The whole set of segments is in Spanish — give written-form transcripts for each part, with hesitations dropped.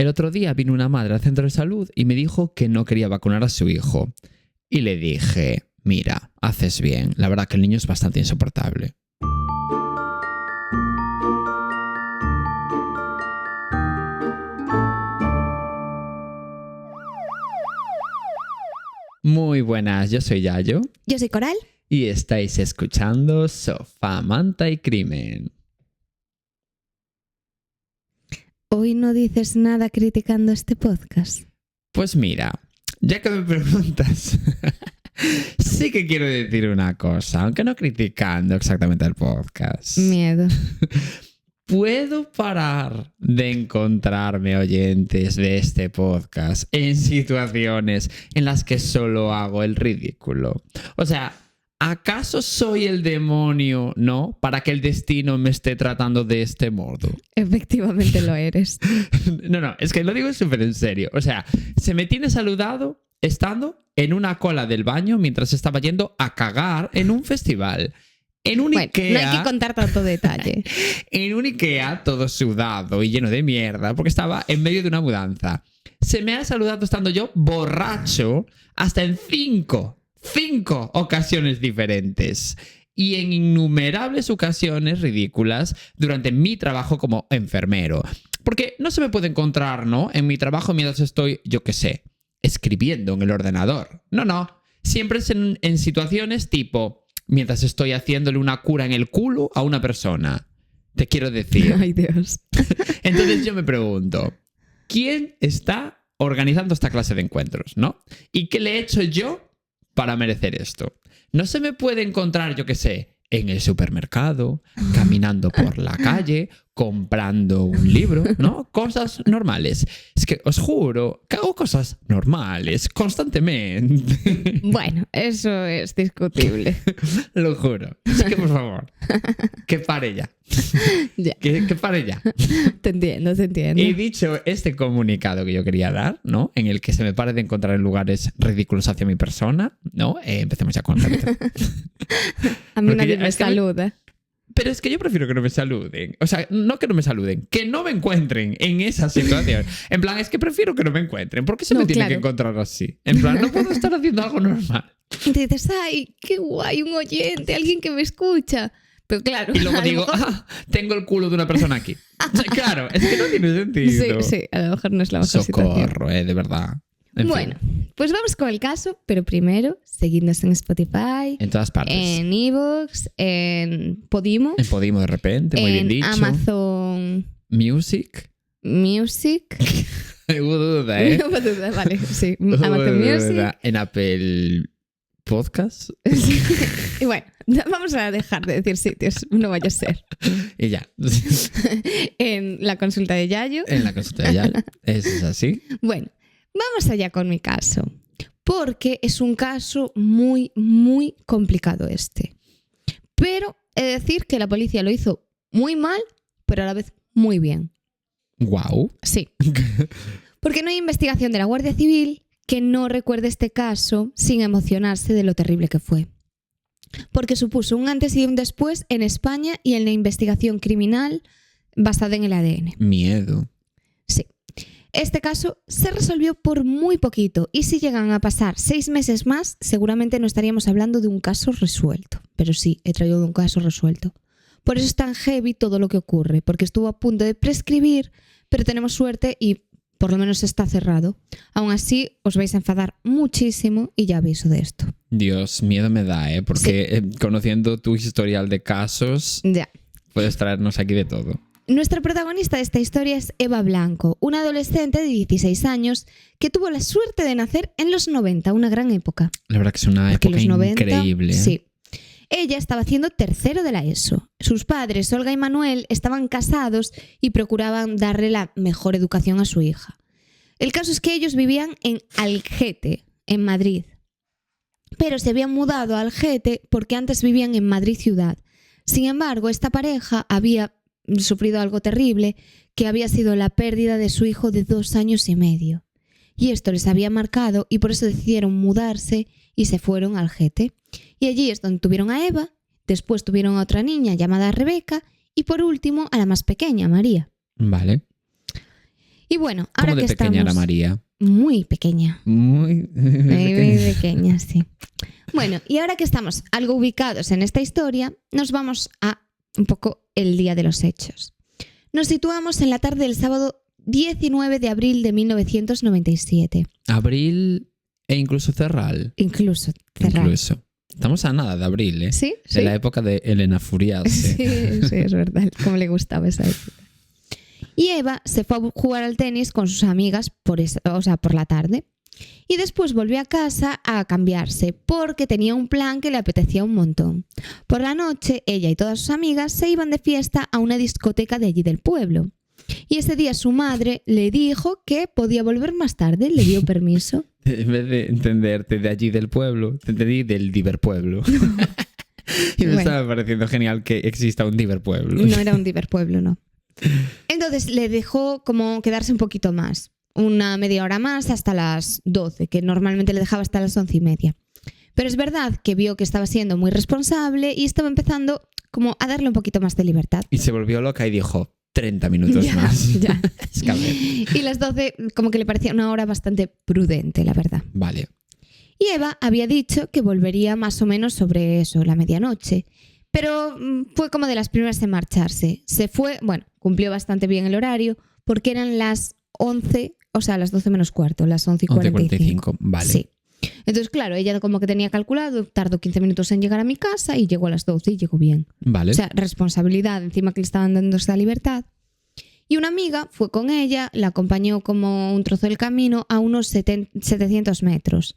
El otro día vino una madre al centro de salud y me dijo que no quería vacunar a su hijo. Y le dije, mira, haces bien, la verdad que el niño es bastante insoportable. Muy buenas, yo soy Yayo. Yo soy Coral. Y estáis escuchando Sofá, Manta y Crimen. Hoy no dices nada criticando este podcast. Pues mira, ya que me preguntas, sí que quiero decir una cosa, aunque no criticando exactamente el podcast. Miedo. ¿Puedo parar de encontrarme oyentes de este podcast en situaciones en las que solo hago el ridículo? O sea, ¿acaso soy el demonio, no? Para que el destino me esté tratando de este modo. Efectivamente lo eres. No, es que lo digo súper en serio. O sea, se me tiene saludado estando en una cola del baño mientras estaba yendo a cagar en un festival. En un Ikea, no hay que contar tanto detalle. En un Ikea todo sudado y lleno de mierda porque estaba en medio de una mudanza. Se me ha saludado estando yo borracho hasta en cinco ocasiones diferentes. Y en innumerables ocasiones ridículas durante mi trabajo como enfermero. Porque no se me puede encontrar, ¿no? En mi trabajo mientras estoy, yo qué sé, escribiendo en el ordenador. No. Siempre es en situaciones tipo... mientras estoy haciéndole una cura en el culo a una persona. Te quiero decir. Ay, Dios. Entonces yo me pregunto, ¿quién está organizando esta clase de encuentros, no? ¿Y qué le he hecho yo para merecer esto? No se me puede encontrar, yo qué sé, en el supermercado, caminando por la calle, comprando un libro, ¿no? Cosas normales. Es que os juro que hago cosas normales constantemente. Bueno, eso es discutible. Lo juro. Así que, por favor, que pare ya. Ya. Que pare ya. Te entiendo. He dicho este comunicado que yo quería dar, ¿no? En el que se me pare de encontrar en lugares ridículos hacia mi persona, ¿no? Empecemos ya con el capítulo. A mí Porque nadie ya- me es que saluda. Pero es que yo prefiero que no me saluden. O sea, no que no me saluden, que no me encuentren en esa situación. En plan, es que prefiero que no me encuentren. ¿Por qué se No, me tiene claro. que encontrar así? En plan, no puedo estar haciendo algo normal. Y dices, ay, qué guay, un oyente, alguien que me escucha. Pero claro, Y luego a lo digo, mejor- tengo el culo de una persona aquí. O sea, claro, es que no tiene sentido. Sí, a lo mejor no es la mejor situación. Socorro, de verdad. En Bueno, fin, pues vamos con el caso, pero primero, seguidnos en Spotify, en todas partes. en Evox, en Podimo, En Podimo de repente, muy bien en dicho. Amazon Music. Music. Hubo duda, ¿eh? No hubo duda, vale, sí. Hubo Amazon duda. Music. En Apple Podcast. Sí. Y bueno, vamos a dejar de decir sitios, no vaya a ser. Y ya. En la consulta de Yayo. En la consulta de Yal. Eso es así. Bueno, vamos allá con mi caso, porque es un caso muy, muy complicado este. Pero he de decir que la policía lo hizo muy mal, pero a la vez muy bien. Wow. Sí. Porque no hay investigación de la Guardia Civil que no recuerde este caso sin emocionarse de lo terrible que fue. Porque supuso un antes y un después en España y en la investigación criminal basada en el ADN. Miedo. Sí. Este caso se resolvió por muy poquito y si llegan a pasar 6 meses más, seguramente no estaríamos hablando de un caso resuelto. Pero sí, he traído un caso resuelto. Por eso es tan heavy todo lo que ocurre, porque estuvo a punto de prescribir, pero tenemos suerte y por lo menos está cerrado. Aún así, os vais a enfadar muchísimo y ya aviso de esto. Dios, miedo me da, ¿eh? Porque conociendo tu historial de casos, Ya. puedes traernos aquí de todo. Nuestra protagonista de esta historia es Eva Blanco, una adolescente de 16 años que tuvo la suerte de nacer en los 90, una gran época. La verdad que es una Porque época los 90, increíble. Sí. Ella estaba haciendo tercero de la ESO. Sus padres, Olga y Manuel, estaban casados y procuraban darle la mejor educación a su hija. El caso es que ellos vivían en Algete, en Madrid. Pero se habían mudado a Algete porque antes vivían en Madrid ciudad. Sin embargo, esta pareja había sufrido algo terrible, que había sido la pérdida de su hijo de 2 años y medio. Y esto les había marcado y por eso decidieron mudarse y se fueron a Algete. Y allí es donde tuvieron a Eva, después tuvieron a otra niña llamada Rebeca y por último a la más pequeña, María. Vale. Y bueno, ahora ¿Cómo de que pequeña estamos... era María? Muy pequeña. Muy Muy pequeña, sí. Bueno, y ahora que estamos algo ubicados en esta historia, nos vamos a un poco el día de los hechos. Nos situamos en la tarde del sábado 19 de abril de 1997. Abril e incluso Cerral. Incluso, cerrar. Incluso. Estamos a nada de abril, ¿eh? ¿Sí? De la época de Elena Furiase. Sí, sí, es verdad. Cómo le gustaba esa época. Y Eva se fue a jugar al tenis con sus amigas por la tarde. Y después volvió a casa a cambiarse porque tenía un plan que le apetecía un montón. Por la noche, ella y todas sus amigas se iban de fiesta a una discoteca de allí del pueblo. Y ese día su madre le dijo que podía volver más tarde, le dio permiso. En vez de entenderte de allí del pueblo, te entendí del Diverpueblo. Y me estaba pareciendo genial que exista un Diverpueblo. No era un Diverpueblo, no. Entonces le dejó como quedarse un poquito más, una media hora más hasta las 12, que normalmente le dejaba hasta las 11:30. Pero es verdad que vio que estaba siendo muy responsable y estaba empezando como a darle un poquito más de libertad. Y se volvió loca y dijo, 30 minutos más. Ya. Es que a ver. Y las 12 como que le parecía una hora bastante prudente, la verdad. Vale. Y Eva había dicho que volvería más o menos sobre eso, la medianoche. Pero fue como de las primeras en marcharse. Se fue, bueno, cumplió bastante bien el horario porque eran las 11, o sea, las 12 menos cuarto, las 11:45. Vale. Sí. Entonces, claro, ella como que tenía calculado, tardó 15 minutos en llegar a mi casa y llegó a las 12 y llegó bien. Vale. O sea, responsabilidad, encima que le estaban dando esta libertad. Y una amiga fue con ella, la acompañó como un trozo del camino a unos 700 metros.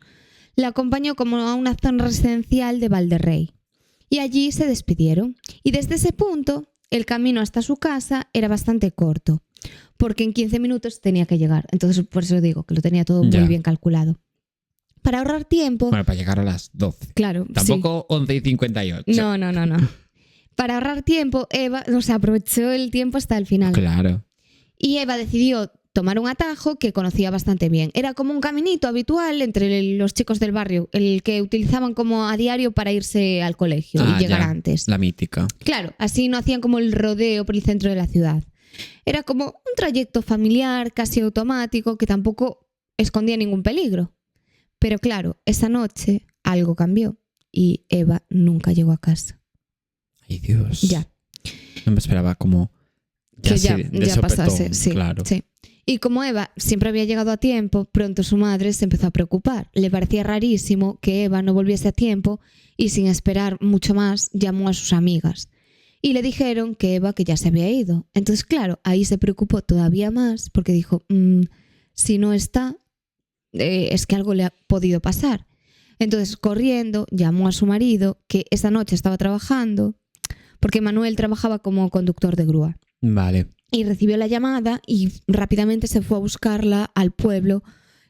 La acompañó como a una zona residencial de Valderrey. Y allí se despidieron. Y desde ese punto, el camino hasta su casa era bastante corto, porque en 15 minutos tenía que llegar. Entonces, por eso digo que lo tenía todo muy bien calculado. Para ahorrar tiempo... Bueno, para llegar a las 12. Claro, Tampoco 11:58. No. Para ahorrar tiempo, Eva, aprovechó el tiempo hasta el final. Claro. Y Eva decidió tomar un atajo que conocía bastante bien. Era como un caminito habitual entre los chicos del barrio, el que utilizaban como a diario para irse al colegio y llegar antes. La mítica. Claro, así no hacían como el rodeo por el centro de la ciudad. Era como un trayecto familiar, casi automático, que tampoco escondía ningún peligro. Pero claro, esa noche algo cambió y Eva nunca llegó a casa. Ay, Dios. Ya. No me esperaba como... Que ya pasase, sí, claro. Sí. Y como Eva siempre había llegado a tiempo, pronto su madre se empezó a preocupar. Le parecía rarísimo que Eva no volviese a tiempo y sin esperar mucho más llamó a sus amigas. Y le dijeron que Eva que ya se había ido. Entonces, claro, ahí se preocupó todavía más porque dijo, si no está, es que algo le ha podido pasar. Entonces, corriendo, llamó a su marido, que esa noche estaba trabajando, porque Manuel trabajaba como conductor de grúa. Vale. Y recibió la llamada y rápidamente se fue a buscarla al pueblo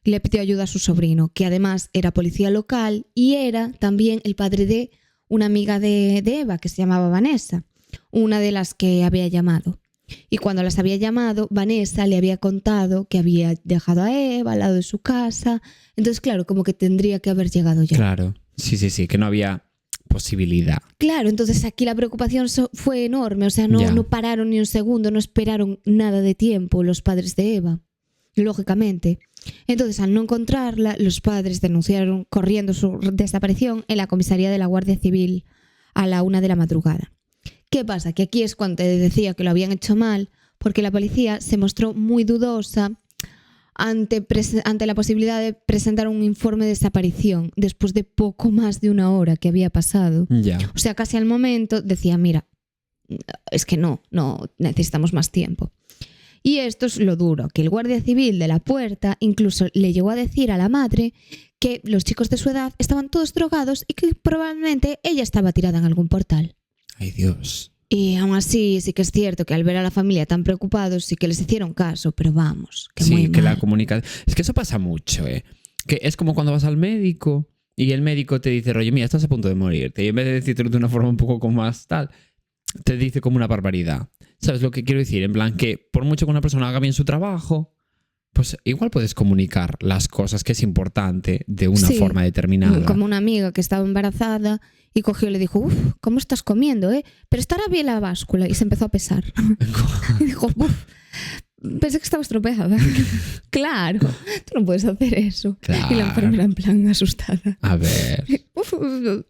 y le pidió ayuda a su sobrino, que además era policía local y era también el padre de una amiga de Eva, que se llamaba Vanessa, una de las que había llamado. Y cuando las había llamado, Vanessa le había contado que había dejado a Eva al lado de su casa. Entonces, claro, como que tendría que haber llegado ya. Claro. Sí, que no había posibilidad. Claro, entonces aquí la preocupación fue enorme. O sea, no pararon ni un segundo, no esperaron nada de tiempo los padres de Eva, lógicamente. Entonces, al no encontrarla, los padres denunciaron corriendo su desaparición en la comisaría de la Guardia Civil a la 1 de la madrugada. ¿Qué pasa? Que aquí es cuando te decía que lo habían hecho mal, porque la policía se mostró muy dudosa ante la posibilidad de presentar un informe de desaparición después de poco más de una hora que había pasado. Ya. O sea, casi al momento decía, mira, es que no necesitamos más tiempo. Y esto es lo duro, que el guardia civil de la puerta incluso le llegó a decir a la madre que los chicos de su edad estaban todos drogados y que probablemente ella estaba tirada en algún portal. Ay, Dios. Y aún así sí que es cierto que al ver a la familia tan preocupados sí que les hicieron caso, pero vamos, que sí, muy que mal. la comunicación... Es que eso pasa mucho, ¿eh? Que es como cuando vas al médico y el médico te dice, rollo, mira, estás a punto de morirte. Y en vez de decírtelo de una forma un poco como más tal, te dice como una barbaridad. ¿Sabes lo que quiero decir? En plan que por mucho que una persona haga bien su trabajo, pues igual puedes comunicar las cosas que es importante de una forma determinada. Como una amiga que estaba embarazada y cogió y le dijo, ¿cómo estás comiendo, eh? Pero estará bien la báscula. Y se empezó a pesar. Y dijo, pensé que estaba estropeada. Claro, tú no puedes hacer eso. Claro. Y la enfermera en plan asustada. A ver. Uf,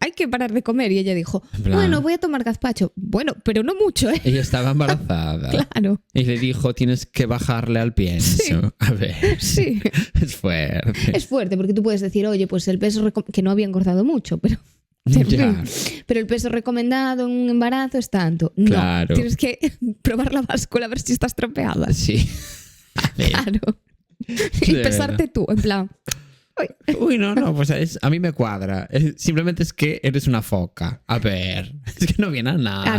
hay que parar de comer. Y ella dijo, En plan- bueno, voy a tomar gazpacho. Bueno, pero no mucho, ¿eh? Ella estaba embarazada. Claro, Y le dijo, tienes que bajarle al pienso. Sí. A ver. sí. Es fuerte. Es fuerte porque tú puedes decir, oye, pues el peso que no había engordado mucho, pero Ya. pero el peso recomendado en un embarazo es tanto. No, Claro. tienes que probar la báscula a ver si está estropeada. Sí. A ver. Claro. Y De pesarte tú, en plan. "Uy". Uy, no, pues a mí me cuadra. Simplemente es que eres una foca. A ver. Es que no viene a nada.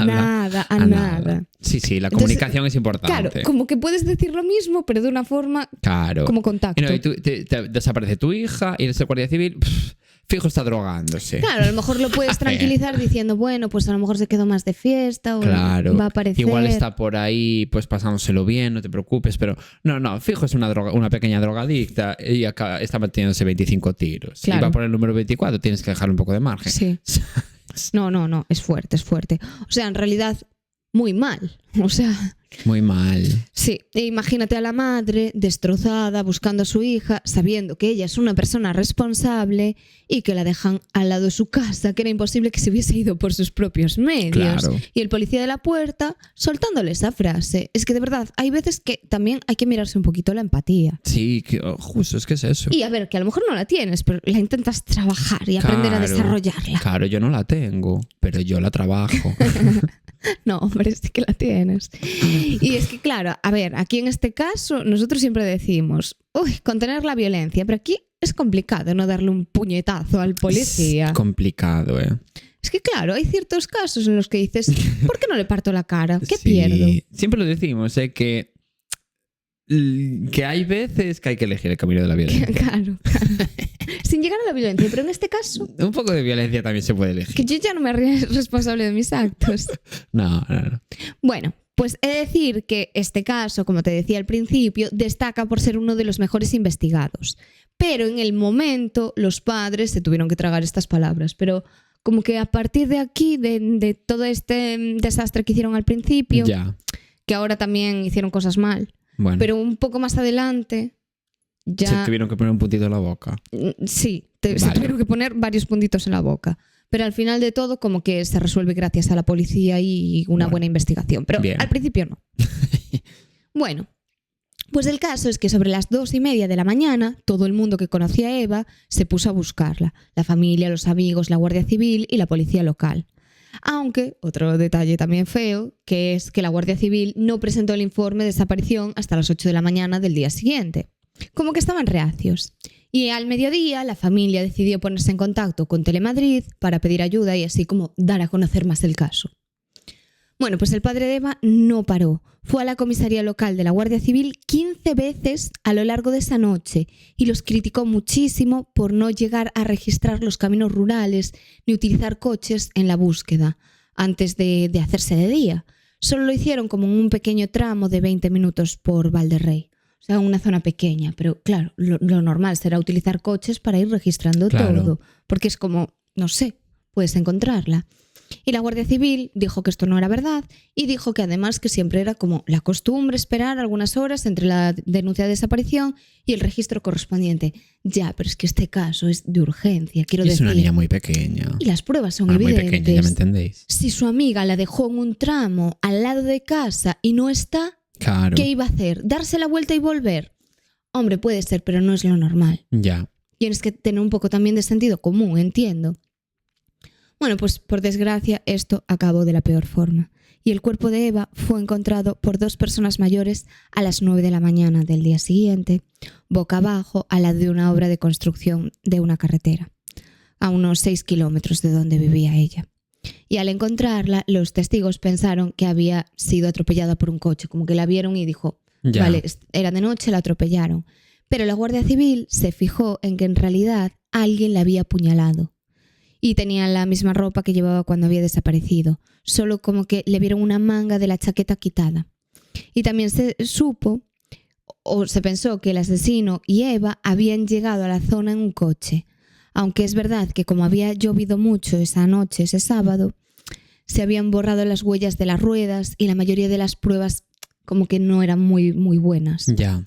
A nada. Sí, la Entonces, comunicación es importante. Claro, como que puedes decir lo mismo, pero de una forma Claro. como contacto. Y no, y te desaparece tu hija y eres el guardia civil. Fijo, está drogándose. Claro, a lo mejor lo puedes tranquilizar diciendo, bueno, pues a lo mejor se quedó más de fiesta o Claro. va a aparecer. Igual está por ahí, pues pasándoselo bien, no te preocupes, pero no, fijo, es una pequeña drogadicta y está metiéndose 25 tiros. Claro. Y va por el número 24, tienes que dejar un poco de margen. Sí. No, es fuerte. O sea, en realidad, muy mal. O sea, Muy mal. sí, e imagínate a la madre destrozada buscando a su hija, sabiendo que ella es una persona responsable y que la dejan al lado de su casa, que era imposible que se hubiese ido por sus propios medios. Claro. Y el policía de la puerta soltándole esa frase. Es que de verdad, hay veces que también hay que mirarse un poquito la empatía. Sí, justo, es que es eso. Y a ver, que a lo mejor no la tienes, pero la intentas trabajar y aprender a Claro. desarrollarla. Claro, yo no la tengo, pero yo la trabajo. No, hombre, sí que la tienes. Y es que, claro, a ver, aquí en este caso nosotros siempre decimos, uy, contener la violencia, pero aquí es complicado no darle un puñetazo al policía. Es complicado, ¿eh? Es que, claro, hay ciertos casos en los que dices, ¿por qué no le parto la cara? ¿Qué Sí. pierdo? Siempre lo decimos, que hay veces que hay que elegir el camino de la violencia. Claro. Sin llegar a la violencia, pero en este caso, Un poco de violencia también se puede elegir. que yo ya no me hago responsable de mis actos. No. Bueno, pues he de decir que este caso, como te decía al principio, destaca por ser uno de los mejores investigados. Pero en el momento los padres se tuvieron que tragar estas palabras. Pero como que a partir de aquí, de todo este desastre que hicieron al principio, Ya. que ahora también hicieron cosas mal, Bueno. pero un poco más adelante ya... Se tuvieron que poner un puntito en la boca. Sí, se Vale. tuvieron que poner varios puntitos en la boca. Pero al final de todo, como que se resuelve gracias a la policía y una Bueno, buena investigación. Pero bien. al principio no. Bueno, pues el caso es que sobre las 2:30 de la mañana, todo el mundo que conocía a Eva se puso a buscarla. La familia, los amigos, la Guardia Civil y la policía local. Aunque, otro detalle también feo, que es que la Guardia Civil no presentó el informe de desaparición hasta las 8 de la mañana del día siguiente. Como que estaban reacios. Y al mediodía la familia decidió ponerse en contacto con Telemadrid para pedir ayuda y así como dar a conocer más el caso. Bueno, pues el padre de Eva no paró. Fue a la comisaría local de la Guardia Civil 15 veces a lo largo de esa noche y los criticó muchísimo por no llegar a registrar los caminos rurales ni utilizar coches en la búsqueda antes de hacerse de día. Solo lo hicieron como en un pequeño tramo de 20 minutos por Valderrey. O sea, una zona pequeña, pero claro, lo normal será utilizar coches para ir registrando Claro. todo, porque es como, no sé, puedes encontrarla. Y la Guardia Civil dijo que esto no era verdad y dijo que además que siempre era como la costumbre esperar algunas horas entre la denuncia de desaparición y el registro correspondiente. Ya, pero es que este caso es de urgencia, quiero Y es decir. una niña muy pequeña. Y las pruebas son Muy evidentes. pequeña, ya me entendéis. Si su amiga la dejó en un tramo al lado de casa y no está, Claro. ¿qué iba a hacer? ¿Darse la vuelta y volver? Hombre, puede ser, pero no es lo normal. Ya. Tienes que tener un poco también de sentido común, entiendo. Bueno, pues por desgracia esto acabó de la peor forma. Y el cuerpo de Eva fue encontrado por 2 personas mayores a las 9 de la mañana del día siguiente, boca abajo al lado de una obra de construcción de una carretera, a unos 6 kilómetros de donde vivía ella. Y al encontrarla, los testigos pensaron que había sido atropellada por un coche, como que la vieron y dijo, Ya. vale, era de noche, la atropellaron. Pero la Guardia Civil se fijó en que en realidad alguien la había apuñalado. Y tenía la misma ropa que llevaba cuando había desaparecido, solo como que le vieron una manga de la chaqueta quitada. Y también se supo, o se pensó, que el asesino y Eva habían llegado a la zona en un coche. Aunque es verdad que como había llovido mucho esa noche, ese sábado, se habían borrado las huellas de las ruedas y la mayoría de las pruebas como que no eran muy, muy buenas. Ya.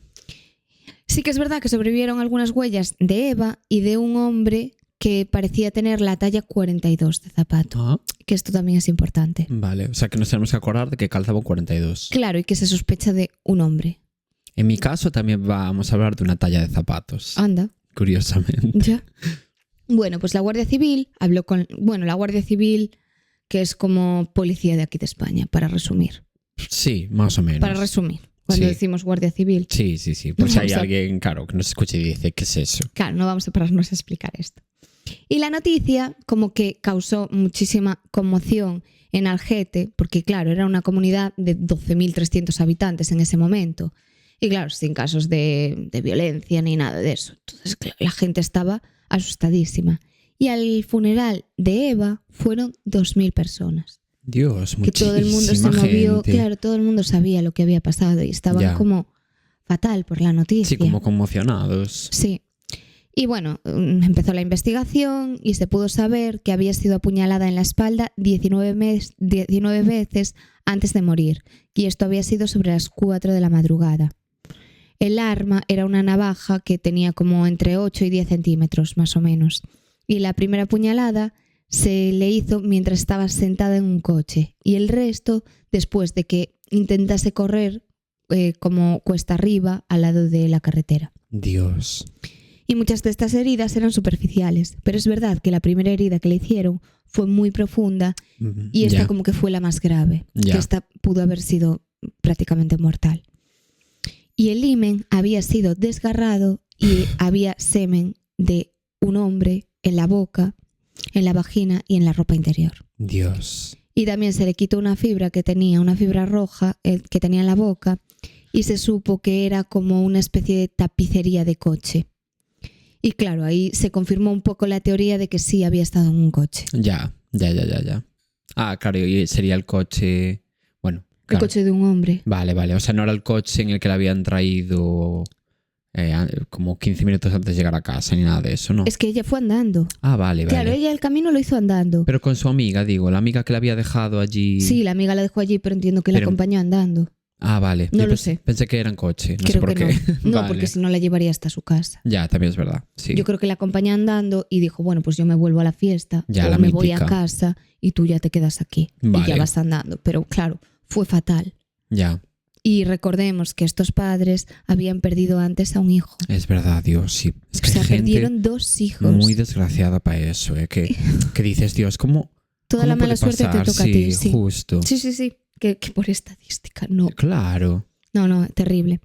Sí que es verdad que sobrevivieron algunas huellas de Eva y de un hombre que parecía tener la talla 42 de zapato, Ah, que esto también es importante. vale. O sea que nos tenemos que acordar de que calzaba un 42. Claro, y que se sospecha de un hombre. En mi caso también vamos a hablar de una talla de zapatos. Anda, Curiosamente. ya. Bueno, pues la Guardia Civil habló con... Bueno, la Guardia Civil, que es como policía de aquí de España, para resumir. Sí, más o menos. Para resumir, cuando Sí. decimos Guardia Civil. Sí. Por si hay Vamos a- alguien, claro, que nos escuche y dice, ¿qué es eso? Claro, no vamos a pararnos a explicar esto. Y la noticia como que causó muchísima conmoción en Algete, porque claro, era una comunidad de 12.300 habitantes en ese momento. Y claro, sin casos de violencia ni nada de eso. Entonces, claro, la gente estaba asustadísima. Y al funeral de Eva fueron 2.000 personas. Dios, Que todo el mundo se muchísima movió. gente. Claro, todo el mundo sabía lo que había pasado y estaban Ya. como fatal por la noticia. Sí, como conmocionados. Sí. Y bueno, empezó la investigación y se pudo saber que había sido apuñalada en la espalda 19 veces antes de morir. Y esto había sido sobre las 4 de la madrugada. El arma era una navaja que tenía como entre 8 y 10 centímetros, más o menos. Y la primera puñalada se le hizo mientras estaba sentada en un coche. Y el resto después de que intentase correr como cuesta arriba al lado de la carretera. Dios. Y muchas de estas heridas eran superficiales, pero es verdad que la primera herida que le hicieron fue muy profunda y esta Ya. como que fue la más grave, Ya. que esta pudo haber sido prácticamente mortal. Y el himen había sido desgarrado y había semen de un hombre en la boca, en la vagina y en la ropa interior. Dios. Y también se le quitó una fibra que tenía, una fibra roja que tenía en la boca, y se supo que era como una especie de tapicería de coche. Y claro, ahí se confirmó un poco la teoría de que sí había estado en un coche. Ya. Ah, claro, y sería el coche... Bueno, El claro. coche de un hombre. Vale. O sea, no era el coche en el que la habían traído como 15 minutos antes de llegar a casa, ni nada de eso, ¿no? Es que ella fue andando. Ah, vale. Claro, ella el camino lo hizo andando. Pero con su amiga, digo, la amiga que la había dejado allí... Sí, la amiga la dejó allí, pero entiendo que la Pero- acompañó andando. Ah, vale. No Yo lo sé. Pensé que era en coche, no sé Creo por que qué. no. No, Vale. porque si no la llevaría hasta su casa. Ya, también es verdad. Sí. Yo creo que la acompañó andando y dijo, bueno, pues yo me vuelvo a la fiesta, Ya, o la me voy a mítica. casa y tú ya te quedas aquí. Y Vale. ya vas andando. Pero claro, fue fatal. Ya, Y recordemos que estos padres habían perdido antes a un hijo. es verdad, Dios, sí. Es que O sea, hay gente perdieron 2 hijos. muy desgraciada para eso, que dices, Dios, ¿cómo Toda cómo la mala puede suerte pasar? te toca Sí, a ti. Sí, justo. sí. Que por estadística, no. Claro. No, terrible.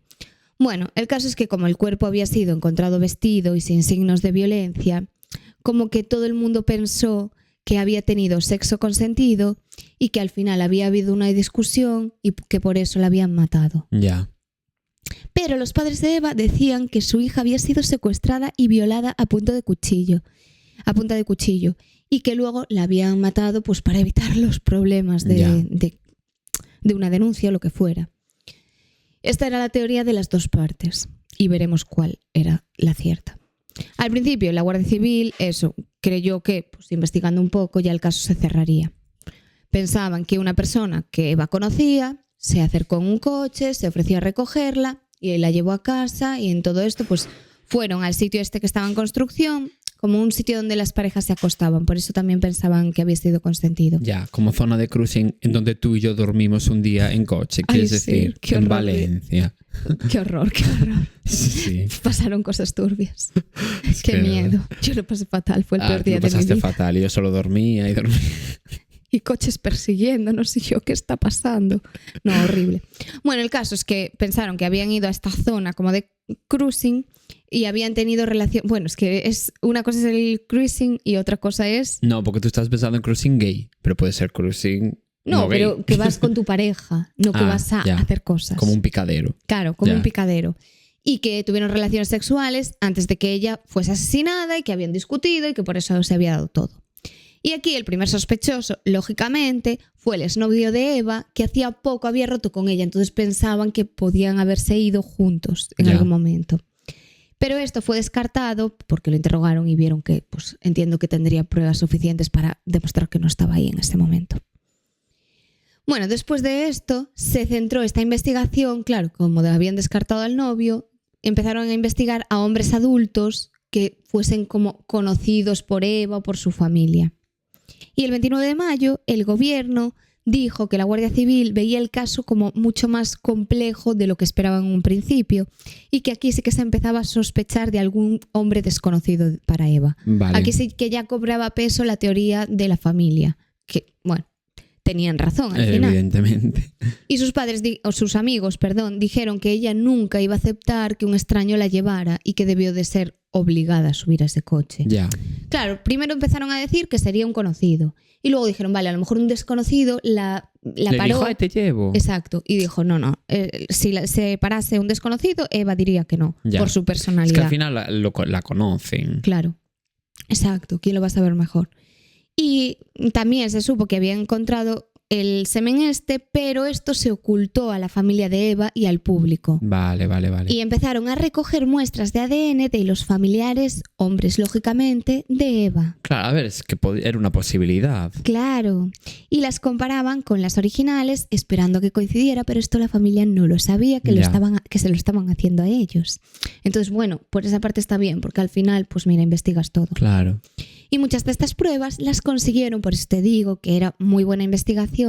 Bueno, el caso es que como el cuerpo había sido encontrado vestido y sin signos de violencia, como que todo el mundo pensó que había tenido sexo consentido y que al final había habido una discusión y que por eso la habían matado. Ya. Pero los padres de Eva decían que su hija había sido secuestrada y violada a punta de cuchillo, y que luego la habían matado pues para evitar los problemas Ya. de una denuncia o lo que fuera. Esta era la teoría de las dos partes y veremos cuál era la cierta. Al principio, la Guardia Civil, creyó que, pues, investigando un poco, ya el caso se cerraría. Pensaban que una persona que Eva conocía se acercó en un coche, se ofreció a recogerla y la llevó a casa, y en todo esto pues fueron al sitio este que estaba en construcción, como un sitio donde las parejas se acostaban. Por eso también pensaban que había sido consentido. Ya, como zona de cruising en donde tú y yo dormimos un día en coche, Ay, quieres sí, decir, qué en horror. Valencia. Qué horror, qué horror. Sí. Pasaron cosas turbias. Es Qué que- miedo. Yo lo pasé fatal, fue el peor día lo de mi pasaste vida. fatal y yo solo dormía y dormía. Y coches persiguiendo, no sé yo qué está pasando. No, horrible. Bueno, el caso es que pensaron que habían ido a esta zona como de cruising y habían tenido relación. Bueno, es que una cosa es el cruising y otra cosa es... No, porque tú estás pensando en cruising gay, pero puede ser cruising No, gay. pero que vas con tu pareja, no que Ah, vas a ya. hacer cosas. Como un picadero. Claro, como Ya. un picadero. Y que tuvieron relaciones sexuales antes de que ella fuese asesinada y que habían discutido y que por eso se había dado todo. Y aquí el primer sospechoso, lógicamente, fue el exnovio de Eva, que hacía poco había roto con ella, entonces pensaban que podían haberse ido juntos en Ya. algún momento. Pero esto fue descartado porque lo interrogaron y vieron que, pues entiendo que tendría pruebas suficientes para demostrar que no estaba ahí en ese momento. Bueno, después de esto, se centró esta investigación, claro, como habían descartado al novio, empezaron a investigar a hombres adultos que fuesen como conocidos por Eva o por su familia. Y el 29 de mayo, el gobierno dijo que la Guardia Civil veía el caso como mucho más complejo de lo que esperaban en un principio y que aquí sí que se empezaba a sospechar de algún hombre desconocido para Eva. Vale. Aquí sí que ya cobraba peso la teoría de la familia, que, bueno, tenían razón al final. Evidentemente. Y sus padres, o sus amigos, perdón, dijeron que ella nunca iba a aceptar que un extraño la llevara y que debió de ser obligada a subir a ese coche. Ya. Claro, primero empezaron a decir que sería un conocido. Y luego dijeron, vale, a lo mejor un desconocido la Le paró. dijo, "Ay, te llevo". Exacto. Y dijo, no. Si se parase un desconocido, Eva diría que no, Ya. por su Es personalidad. que al final la conocen. Claro. Exacto. ¿Quién lo va a saber mejor? Y también se supo que había encontrado el semen pero esto se ocultó a la familia de Eva y al público. Vale. Y empezaron a recoger muestras de ADN de los familiares, hombres lógicamente, de Eva. Claro, a ver, es que era una posibilidad. Claro. Y las comparaban con las originales, esperando que coincidiera, pero esto la familia no lo sabía, que Ya. que se lo estaban haciendo a ellos. Entonces, bueno, por esa parte está bien, porque al final, pues mira, investigas todo. Claro. Y muchas de estas pruebas las consiguieron, por eso te digo que era muy buena investigación,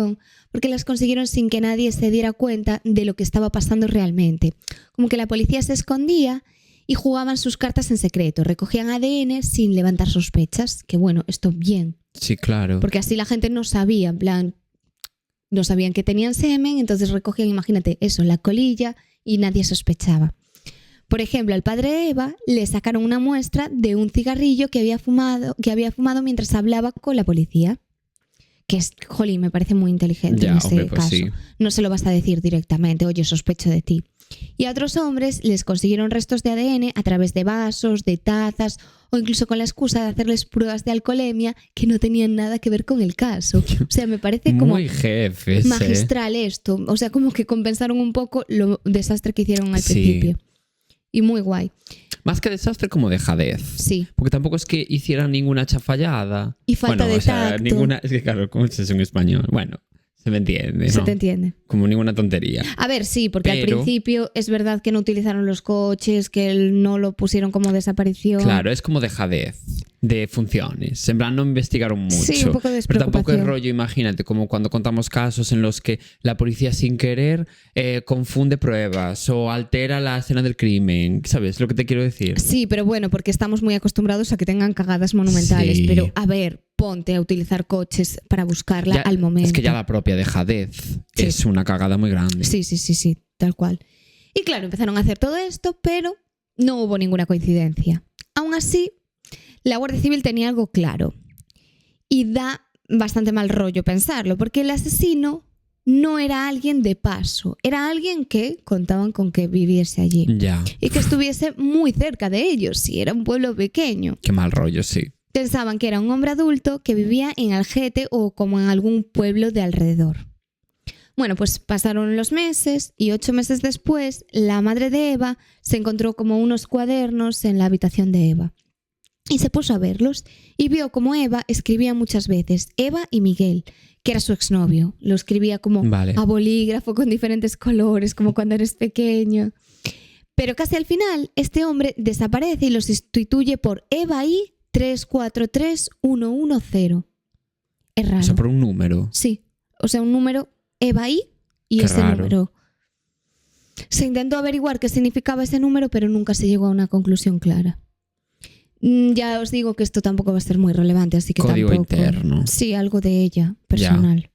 porque las consiguieron sin que nadie se diera cuenta de lo que estaba pasando realmente. Como que la policía se escondía y jugaban sus cartas en secreto, recogían ADN sin levantar sospechas, que bueno, esto bien, Sí, claro. porque así la gente no sabía, en plan, no sabían que tenían semen, entonces recogían, imagínate, eso, la colilla y nadie sospechaba. Por ejemplo, al padre de Eva le sacaron una muestra de un cigarrillo que había fumado mientras hablaba con la policía. Que es, jolín, me parece muy inteligente Ya, en ese hombre, pues caso. sí. No se lo vas a decir directamente, oye, sospecho de ti. Y a otros hombres les consiguieron restos de ADN a través de vasos, de tazas o incluso con la excusa de hacerles pruebas de alcoholemia que no tenían nada que ver con el caso. O sea, me parece como Muy jefes, magistral esto. O sea, como que compensaron un poco lo desastre que hicieron al Sí. principio. Y muy guay. Más que desastre, como dejadez. Sí. Porque tampoco es que hicieran ninguna chafallada. Y falta de tacto. ninguna. Es que claro, ¿cómo es eso en español? Bueno, se me entiende, ¿no? Se te entiende. Como ninguna tontería. A ver, sí, porque al Pero- principio es verdad que no utilizaron los coches, que no lo pusieron como desaparición. Claro, es como dejadez de funciones. En plan, no investigaron mucho. Sí, un poco de Pero tampoco es despreocupación. rollo, imagínate, como cuando contamos casos en los que la policía sin querer confunde pruebas o altera la escena del crimen. ¿Sabes lo que te quiero decir? Sí, pero bueno, porque estamos muy acostumbrados a que tengan cagadas monumentales. Sí. Pero, a ver, ponte a utilizar coches para buscarla Ya- al momento. Es que ya la propia dejadez Sí. es una cagada muy grande. Sí, tal cual. Y claro, empezaron a hacer todo esto, pero no hubo ninguna coincidencia. Aún así, la Guardia Civil tenía algo claro. Y da bastante mal rollo pensarlo, porque el asesino no era alguien de paso, era alguien que contaban con que viviese allí. Ya. Y que estuviese muy cerca de ellos, si era un pueblo pequeño. Qué mal rollo, sí. Pensaban que era un hombre adulto que vivía en Algete o como en algún pueblo de alrededor. Bueno, pues pasaron los meses y 8 meses después, la madre de Eva se encontró como unos cuadernos en la habitación de Eva. Y se puso a verlos y vio como Eva escribía muchas veces, Eva y Miguel, que era su exnovio. Lo escribía como Vale. a bolígrafo con diferentes colores, como cuando eres pequeño. Pero casi al final, este hombre desaparece y lo sustituye por Eva y 343110. Es raro. O sea, por un número. Sí, o sea, un número Eva y Qué ese raro. número. Se intentó averiguar qué significaba ese número, pero nunca se llegó a una conclusión clara. Ya os digo que esto tampoco va a ser muy relevante, así que Código tampoco. interno. Sí, algo de ella, personal.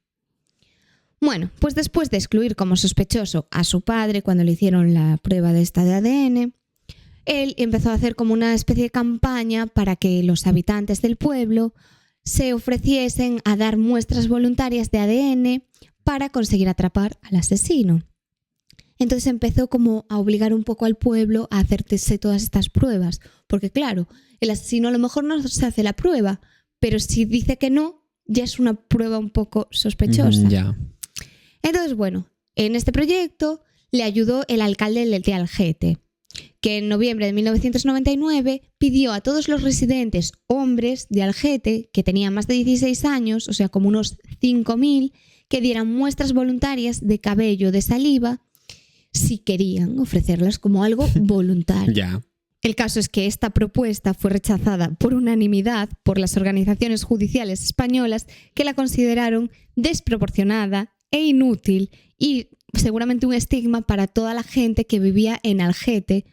Bueno, pues después de excluir como sospechoso a su padre cuando le hicieron la prueba de esta de ADN, él empezó a hacer como una especie de campaña para que los habitantes del pueblo se ofreciesen a dar muestras voluntarias de ADN para conseguir atrapar al asesino. Entonces empezó como a obligar un poco al pueblo a hacerse todas estas pruebas, porque claro, el asesino a lo mejor no se hace la prueba, pero si dice que no, ya es una prueba un poco sospechosa. Ya. Entonces, bueno, en este proyecto le ayudó el alcalde de Algete, que en noviembre de 1999 pidió a todos los residentes hombres de Algete, que tenían más de 16 años, o sea, como unos 5.000, que dieran muestras voluntarias de cabello, de saliva, si querían ofrecerlas como algo voluntario. Ya. El caso es que esta propuesta fue rechazada por unanimidad por las organizaciones judiciales españolas, que la consideraron desproporcionada e inútil y seguramente un estigma para toda la gente que vivía en Algete,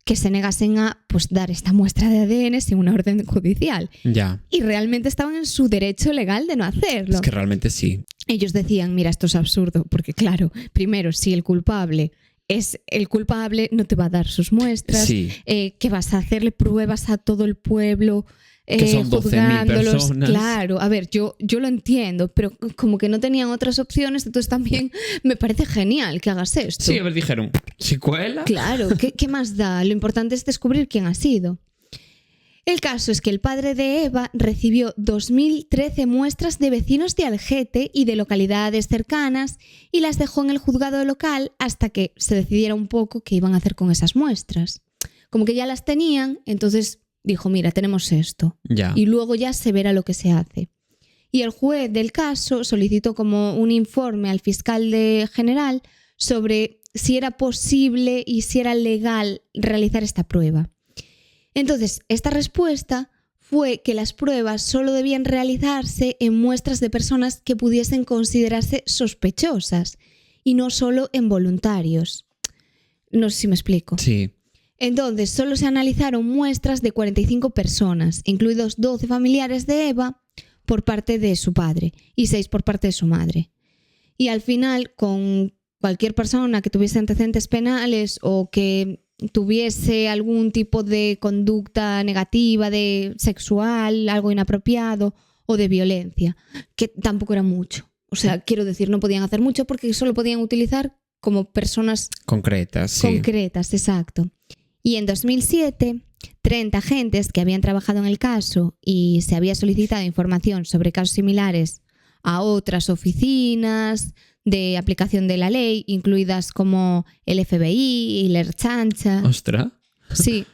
que se negasen a dar esta muestra de ADN sin una orden judicial. Ya. Y realmente estaban en su derecho legal de no hacerlo. Es que realmente sí. Ellos decían, mira, esto es absurdo, porque claro, primero, si el culpable es el culpable, no te va a dar sus muestras, Sí. que vas a hacerle pruebas a todo el pueblo, Que son 12.000 juzgándolos. personas. Claro, a ver, yo lo entiendo, pero como que no tenían otras opciones, entonces también me parece genial que hagas esto. Sí, a ver, dijeron, si cuela. Claro, ¿qué más da? Lo importante es descubrir quién ha sido. El caso es que el padre de Eva recibió 2013 muestras de vecinos de Algete y de localidades cercanas y las dejó en el juzgado local hasta que se decidiera un poco qué iban a hacer con esas muestras. Como que ya las tenían, entonces dijo, mira, tenemos esto. Ya. Y luego ya se verá lo que se hace. Y el juez del caso solicitó como un informe al fiscal general sobre si era posible y si era legal realizar esta prueba. Entonces, esta respuesta fue que las pruebas solo debían realizarse en muestras de personas que pudiesen considerarse sospechosas y no solo en voluntarios. No sé si me explico. Sí. Entonces, solo se analizaron muestras de 45 personas, incluidos 12 familiares de Eva por parte de su padre y 6 por parte de su madre. Y al final, con cualquier persona que tuviese antecedentes penales o que tuviese algún tipo de conducta negativa, de sexual, algo inapropiado o de violencia, que tampoco era mucho. O sea, quiero decir, no podían hacer mucho porque solo podían utilizar como personas Concretas, sí. concretas, exacto. Y en 2007, 30 agentes que habían trabajado en el caso y se había solicitado información sobre casos similares a otras oficinas de aplicación de la ley, incluidas como el FBI y la Ertzaintza. Ostras. Sí.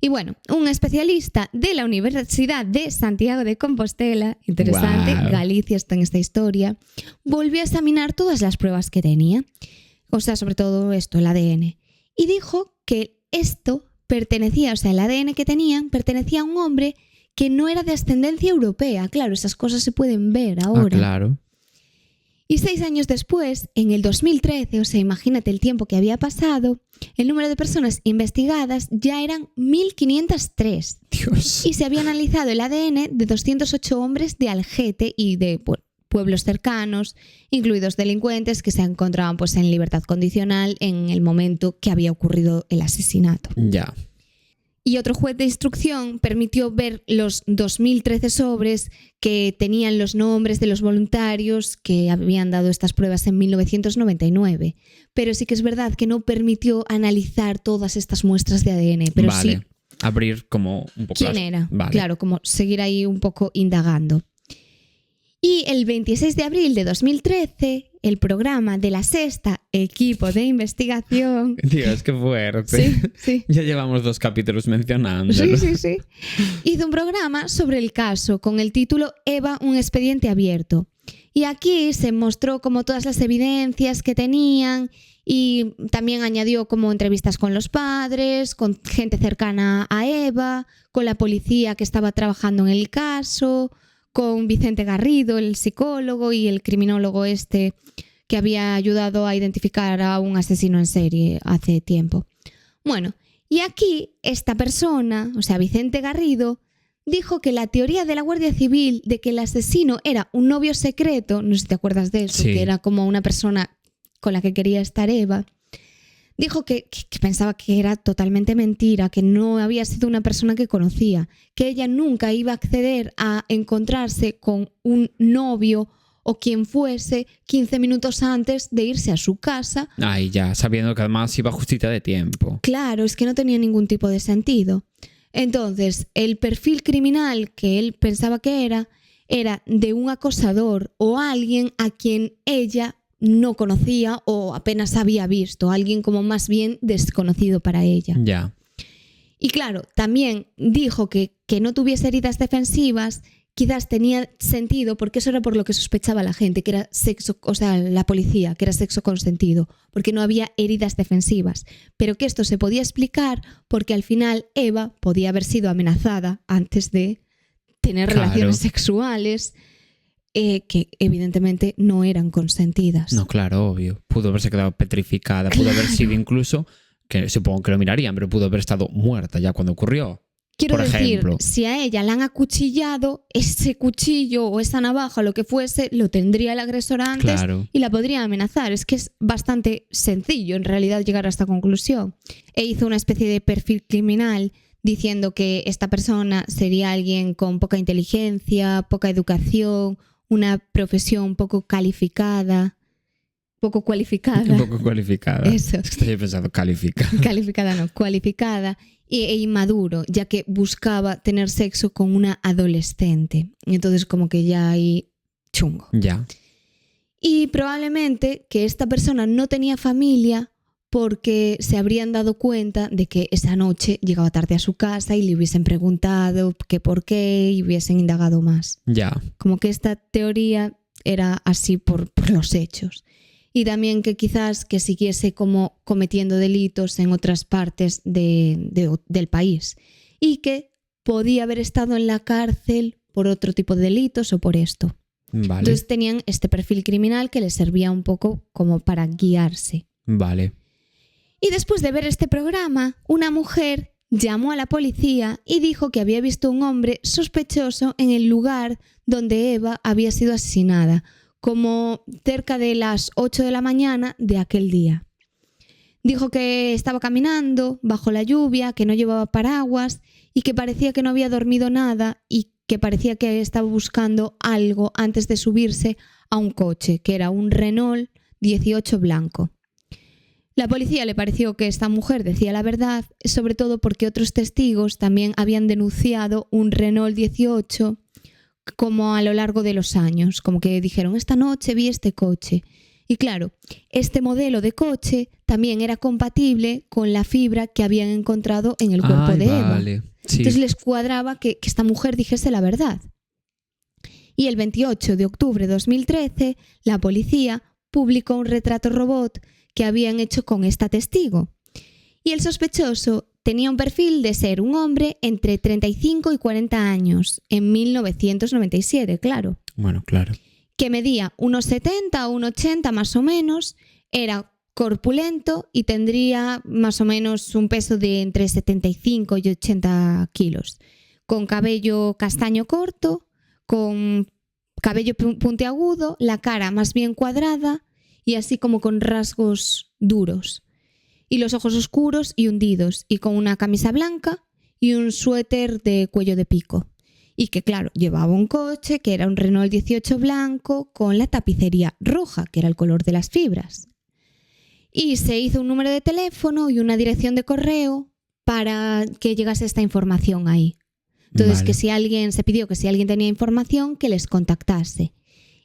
Y bueno, un especialista de la Universidad de Santiago de Compostela, interesante, Wow. Galicia está en esta historia, volvió a examinar todas las pruebas que tenía, o sea, sobre todo esto, el ADN, y dijo que esto pertenecía, o sea, el ADN que tenían pertenecía a un hombre que no era de ascendencia europea. Claro, esas cosas se pueden ver ahora. Ah, claro. Y 6 años después, en el 2013, o sea, imagínate el tiempo que había pasado, el número de personas investigadas ya eran 1.503. Dios. Y se había analizado el ADN de 208 hombres de Algete y de pueblos cercanos, incluidos delincuentes que se encontraban en libertad condicional en el momento que había ocurrido el asesinato. Ya. Y otro juez de instrucción permitió ver los 2013 sobres que tenían los nombres de los voluntarios que habían dado estas pruebas en 1999. Pero sí que es verdad que no permitió analizar todas estas muestras de ADN. Pero vale. sí, Abrir como un poco. ¿quién era? Vale. Claro, como seguir ahí un poco indagando. Y el 26 de abril de 2013, el programa de la Sexta Equipo de Investigación... Dios, qué fuerte. Sí, sí. Ya llevamos 2 capítulos mencionándolo. Sí. Hizo un programa sobre el caso con el título Eva, un expediente abierto. Y aquí se mostró como todas las evidencias que tenían y también añadió como entrevistas con los padres, con gente cercana a Eva, con la policía que estaba trabajando en el caso, con Vicente Garrido, el psicólogo y el criminólogo que había ayudado a identificar a un asesino en serie hace tiempo. Bueno, y aquí esta persona, o sea, Vicente Garrido, dijo que la teoría de la Guardia Civil de que el asesino era un novio secreto, no sé si te acuerdas de eso, Sí. que era como una persona con la que quería estar Eva, dijo que pensaba que era totalmente mentira, que no había sido una persona que conocía, que ella nunca iba a acceder a encontrarse con un novio o quien fuese 15 minutos antes de irse a su casa. Ay, ya, sabiendo que además iba justita de tiempo. Claro, es que no tenía ningún tipo de sentido. Entonces, el perfil criminal que él pensaba que era de un acosador o alguien a quien ella no conocía o apenas había visto, alguien como más bien desconocido para ella. Ya. Y claro, también dijo que no tuviese heridas defensivas, quizás tenía sentido porque eso era por lo que sospechaba la gente, que era sexo, o sea, la policía, que era sexo consentido, porque no había heridas defensivas, pero que esto se podía explicar porque al final Eva podía haber sido amenazada antes de tener relaciones sexuales que evidentemente no eran consentidas. No, claro, obvio. Pudo haberse quedado petrificada, pudo haber sido incluso, que supongo que lo mirarían, pero pudo haber estado muerta ya cuando ocurrió. Quiero por decir, ejemplo. si a ella la han acuchillado, ese cuchillo o esa navaja o lo que fuese, lo tendría el agresor antes y la podría amenazar. Es que es bastante sencillo en realidad llegar a esta conclusión. E hizo una especie de perfil criminal diciendo que esta persona sería alguien con poca inteligencia, poca educación, una profesión poco calificada. Poco cualificada. Un poco cualificada. Eso. Es que estoy pensando calificada. Calificada no, cualificada e inmaduro, ya que buscaba tener sexo con una adolescente. Y entonces como que ya hay chungo. Ya. Y probablemente que esta persona no tenía familia porque se habrían dado cuenta de que esa noche llegaba tarde a su casa y le hubiesen preguntado que por qué y hubiesen indagado más. Ya. Como que esta teoría era así por los hechos. Y también que quizás que siguiese como cometiendo delitos en otras partes del país y que podía haber estado en la cárcel por otro tipo de delitos o por esto. Vale. Entonces tenían este perfil criminal que les servía un poco como para guiarse. Vale. Y después de ver este programa, una mujer llamó a la policía y dijo que había visto un hombre sospechoso en el lugar donde Eva había sido asesinada, como cerca de las 8 de la mañana de aquel día. Dijo que estaba caminando bajo la lluvia, que no llevaba paraguas y que parecía que no había dormido nada y que parecía que estaba buscando algo antes de subirse a un coche, que era un Renault 18 blanco. La policía le pareció que esta mujer decía la verdad, sobre todo porque otros testigos también habían denunciado un Renault 18 como a lo largo de los años, como que dijeron, esta noche vi este coche. Y claro, este modelo de coche también era compatible con la fibra que habían encontrado en el cuerpo de Eva. Sí. Entonces les cuadraba que esta mujer dijese la verdad. Y el 28 de octubre de 2013, la policía publicó un retrato robot que habían hecho con esta testigo. Y el sospechoso tenía un perfil de ser un hombre entre 35 y 40 años, en 1997, claro. Bueno, claro. Que medía unos 70 o unos 80 más o menos, era corpulento y tendría más o menos un peso de entre 75 y 80 kilos, con cabello castaño corto, con cabello puntiagudo, la cara más bien cuadrada y así como con rasgos duros. Y los ojos oscuros y hundidos, y con una camisa blanca y un suéter de cuello de pico. Y que, claro, llevaba un coche que era un Renault 18 blanco con la tapicería roja, que era el color de las fibras. Y se hizo un número de teléfono y una dirección de correo para que llegase esta información ahí. Entonces, que si alguien se pidió que si alguien tenía información, que les contactase.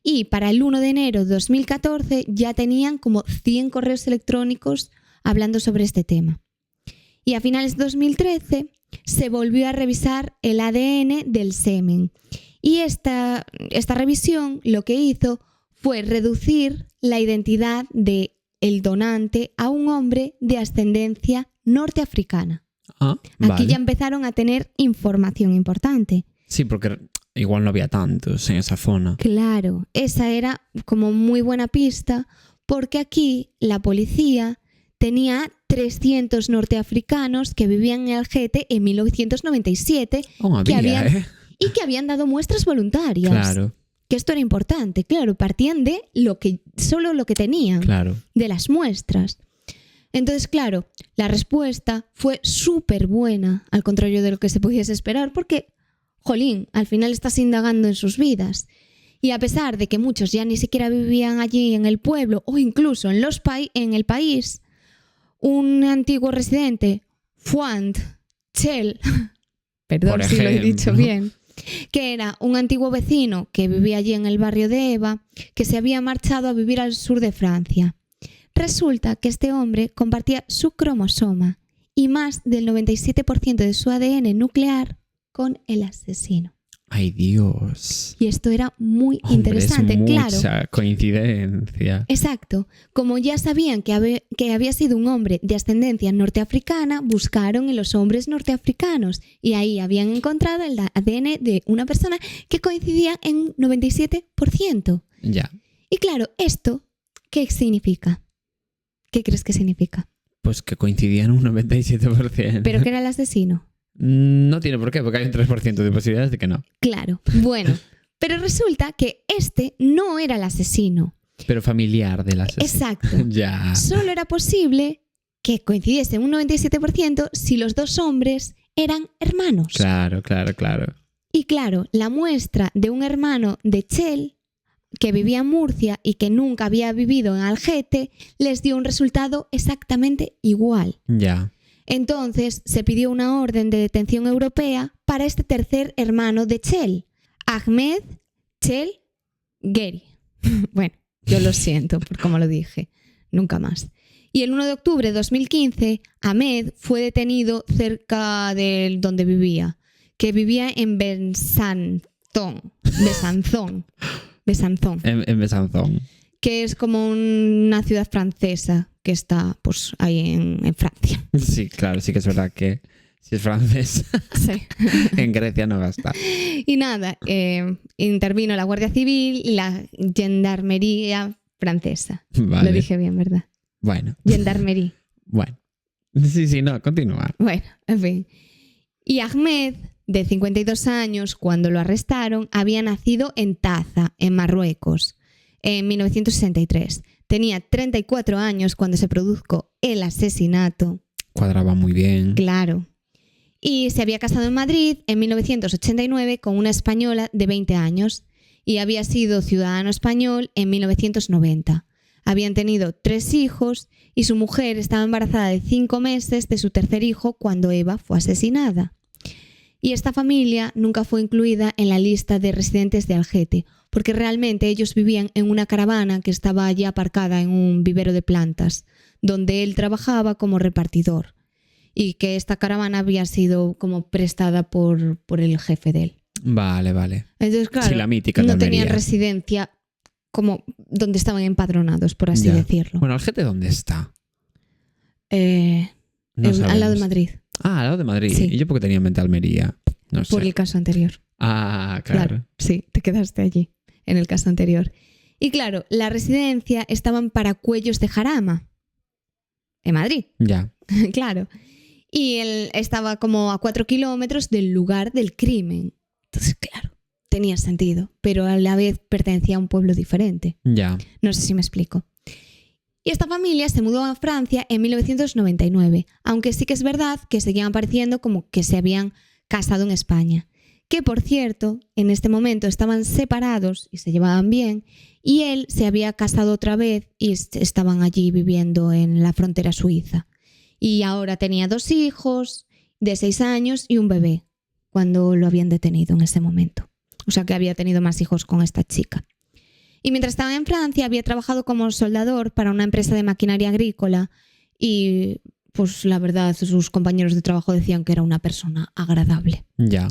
Y para el 1 de enero de 2014 ya tenían como 100 correos electrónicos hablando sobre este tema. Y a finales de 2013 se volvió a revisar el ADN del semen. Y esta revisión lo que hizo fue reducir la identidad del donante a un hombre de ascendencia norteafricana. Aquí ya empezaron a tener información importante. Sí, porque igual no había tantos en esa zona. Claro, esa era como muy buena pista porque aquí la policía tenía 300 norteafricanos que vivían en Algete en 1997 y que habían dado muestras voluntarias. Claro. Que esto era importante, claro, partían de solo lo que tenían, claro, de las muestras. Entonces, claro, la respuesta fue súper buena, al contrario de lo que se pudiese esperar, porque, jolín, al final estás indagando en sus vidas. Y a pesar de que muchos ya ni siquiera vivían allí en el pueblo o incluso en el país, un antiguo residente, Fuant Chel, perdón si lo he dicho bien, que era un antiguo vecino que vivía allí en el barrio de Eva, que se había marchado a vivir al sur de Francia. Resulta que este hombre compartía su cromosoma y más del 97% de su ADN nuclear con el asesino. Ay, Dios. Y esto era muy Hombre, interesante, es claro. mucha coincidencia. Exacto. Como ya sabían que había sido un hombre de ascendencia norteafricana, buscaron en los hombres norteafricanos y ahí habían encontrado el ADN de una persona que coincidía en un 97%. Ya. Y claro, ¿esto qué significa? ¿Qué crees que significa? Pues que coincidían un 97%. ¿Pero que era el asesino? No tiene por qué, porque hay un 3% de posibilidades de que no. Claro. Bueno, pero resulta que este no era el asesino. Pero familiar del asesino. Exacto. Ya. Solo era posible que coincidiese un 97% si los dos hombres eran hermanos. Claro. Y claro, la muestra de un hermano de Chell que vivía en Murcia y que nunca había vivido en Algete les dio un resultado exactamente igual. Ya. Entonces se pidió una orden de detención europea para este tercer hermano de Chell, Ahmed Chell Geri. Bueno, yo lo siento por cómo lo dije, nunca más. Y el 1 de octubre de 2015, Ahmed fue detenido cerca de donde vivía, que vivía en Besanzón, En Besanzón. que es como una ciudad francesa que está pues ahí en Francia. Sí, claro, sí que es verdad que si es francés, Sí. en Grecia no va a estar. Y nada, intervino la Guardia Civil y la Gendarmería francesa. Vale. Lo dije bien, ¿verdad? Bueno. Gendarmería. Bueno. Sí, no, continúa. Bueno, en fin. Y Ahmed, de 52 años, cuando lo arrestaron, había nacido en Taza, en Marruecos, en 1963. Tenía 34 años cuando se produjo el asesinato. Cuadraba muy bien. Claro. Y se había casado en Madrid en 1989 con una española de 20 años y había sido ciudadano español en 1990. Habían tenido 3 hijos y su mujer estaba embarazada de 5 meses de su tercer hijo cuando Eva fue asesinada. Y esta familia nunca fue incluida en la lista de residentes de Algete, porque realmente ellos vivían en una caravana que estaba allí aparcada en un vivero de plantas, donde él trabajaba como repartidor, y que esta caravana había sido como prestada por el jefe de él. Vale. Entonces, claro, Sí, la mítica de no tenían Almería. residencia como donde estaban empadronados, por así Ya. decirlo. Bueno, ¿Algete dónde está? No al lado de sabemos. Madrid, Ah, al lado de Madrid. Sí. ¿Y yo porque tenía en mente Almería? No sé. por el caso anterior. Ah, claro. Sí, te quedaste allí, en el caso anterior. Y claro, la residencia estaba en Paracuellos de Jarama, en Madrid, Ya. claro. Y él estaba como a 4 kilómetros del lugar del crimen. Entonces, claro, tenía sentido, pero a la vez pertenecía a un pueblo diferente. Ya. No sé si me explico. Y esta familia se mudó a Francia en 1999, aunque sí que es verdad que seguían apareciendo como que se habían casado en España. Que, por cierto, en este momento estaban separados y se llevaban bien, y él se había casado otra vez y estaban allí viviendo en la frontera suiza. Y ahora tenía 2 hijos de 6 años y un bebé, cuando lo habían detenido en ese momento. O sea que había tenido más hijos con esta chica. Y mientras estaba en Francia había trabajado como soldador para una empresa de maquinaria agrícola y pues la verdad sus compañeros de trabajo decían que era una persona agradable. Ya.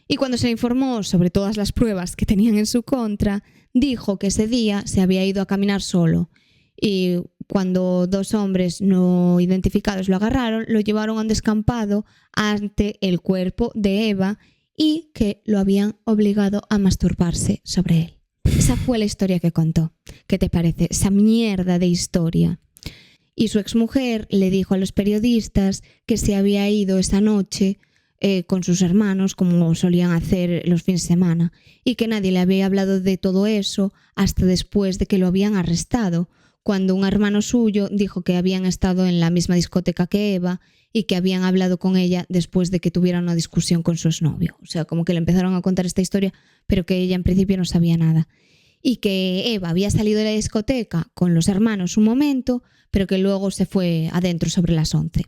Y cuando se le informó sobre todas las pruebas que tenían en su contra, dijo que ese día se había ido a caminar solo y cuando 2 hombres no identificados lo agarraron, lo llevaron a un descampado ante el cuerpo de Eva y que lo habían obligado a masturbarse sobre él. Esa fue la historia que contó. ¿Qué te parece? Esa mierda de historia. Y su exmujer le dijo a los periodistas que se había ido esa noche con sus hermanos, como solían hacer los fines de semana, y que nadie le había hablado de todo eso hasta después de que lo habían arrestado, cuando un hermano suyo dijo que habían estado en la misma discoteca que Eva y que habían hablado con ella después de que tuviera una discusión con su exnovio. O sea, como que le empezaron a contar esta historia, pero que ella en principio no sabía nada. Y que Eva había salido de la discoteca con los hermanos un momento, pero que luego se fue adentro sobre las 11.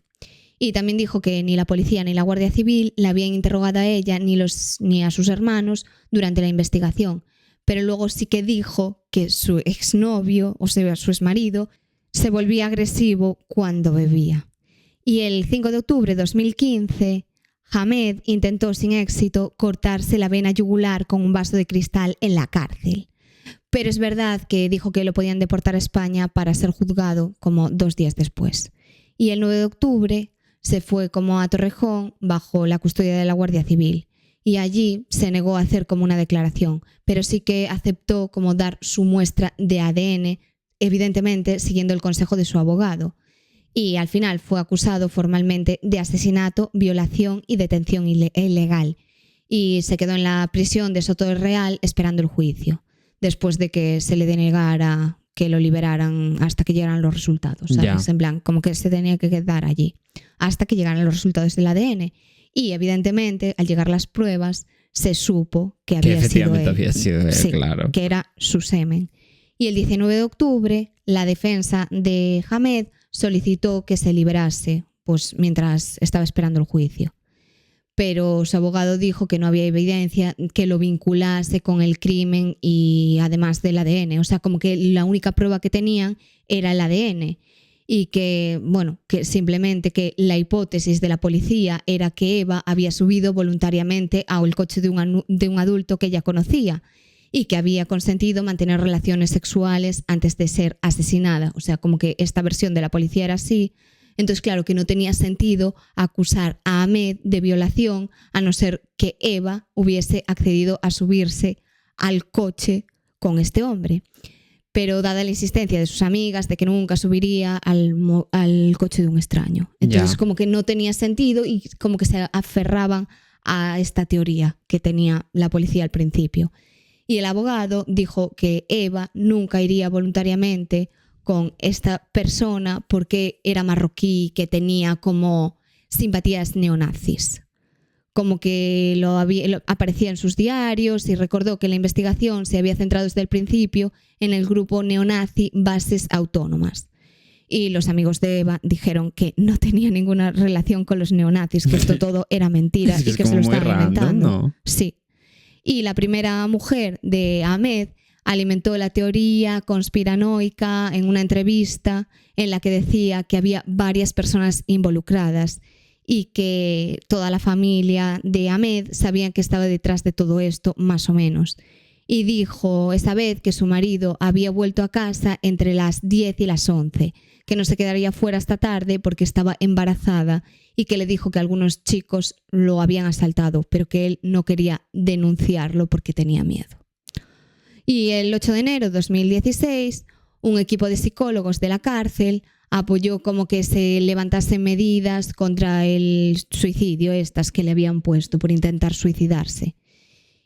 Y también dijo que ni la policía ni la Guardia Civil la habían interrogado a ella ni a sus hermanos durante la investigación. Pero luego sí que dijo que su exnovio, o sea, su exmarido, se volvía agresivo cuando bebía. Y el 5 de octubre de 2015, Hamed intentó sin éxito cortarse la vena yugular con un vaso de cristal en la cárcel. Pero es verdad que dijo que lo podían deportar a España para ser juzgado como 2 días después. Y el 9 de octubre se fue como a Torrejón bajo la custodia de la Guardia Civil. Y allí se negó a hacer como una declaración, pero sí que aceptó como dar su muestra de ADN, evidentemente siguiendo el consejo de su abogado. Y al final fue acusado formalmente de asesinato, violación y detención ilegal. Y se quedó en la prisión de Soto del Real esperando el juicio, después de que se le denegara que lo liberaran hasta que llegaran los resultados, ¿sabes? En plan, como que se tenía que quedar allí hasta que llegaran los resultados del ADN. Y evidentemente, al llegar las pruebas, se supo que había sido él. Había sido él, sí, claro. Que era su semen. Y el 19 de octubre, la defensa de Hamed solicitó que se liberase, pues mientras estaba esperando el juicio. Pero su abogado dijo que no había evidencia que lo vinculase con el crimen y además del ADN. O sea, como que la única prueba que tenían era el ADN. Y que, bueno, que simplemente que la hipótesis de la policía era que Eva había subido voluntariamente al coche de un adulto que ella conocía y que había consentido mantener relaciones sexuales antes de ser asesinada. O sea, como que esta versión de la policía era así. Entonces, claro, que no tenía sentido acusar a Hamed de violación a no ser que Eva hubiese accedido a subirse al coche con este hombre. Pero dada la insistencia de sus amigas de que nunca subiría al coche de un extraño. Entonces como que no tenía sentido y como que se aferraban a esta teoría que tenía la policía al principio. Y el abogado dijo que Eva nunca iría voluntariamente con esta persona porque era marroquí, que tenía como simpatías neonazis. Como que aparecía en sus diarios y recordó que la investigación se había centrado desde el principio en el grupo neonazi Bases Autónomas. Y los amigos de Eva dijeron que no tenía ninguna relación con los neonazis, que esto todo era mentira y que se lo estaban inventando. ¿No? Sí. Y la primera mujer de Hamed alimentó la teoría conspiranoica en una entrevista en la que decía que había varias personas involucradas y que toda la familia de Hamed sabían que estaba detrás de todo esto, más o menos. Y dijo esa vez que su marido había vuelto a casa entre las 10 y las 11, que no se quedaría fuera hasta tarde porque estaba embarazada y que le dijo que algunos chicos lo habían asaltado, pero que él no quería denunciarlo porque tenía miedo. Y el 8 de enero de 2016, un equipo de psicólogos de la cárcel apoyó como que se levantasen medidas contra el suicidio, estas que le habían puesto por intentar suicidarse.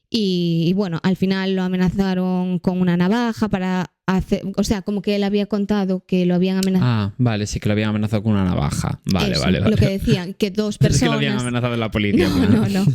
Y bueno, al final lo amenazaron con una navaja para hacer... O sea, como que él había contado que lo habían amenazado... Ah, vale, sí que lo habían amenazado con una navaja. Vale, eso, vale. Lo que decían, que 2 personas... Es que lo habían amenazado en la policía. No.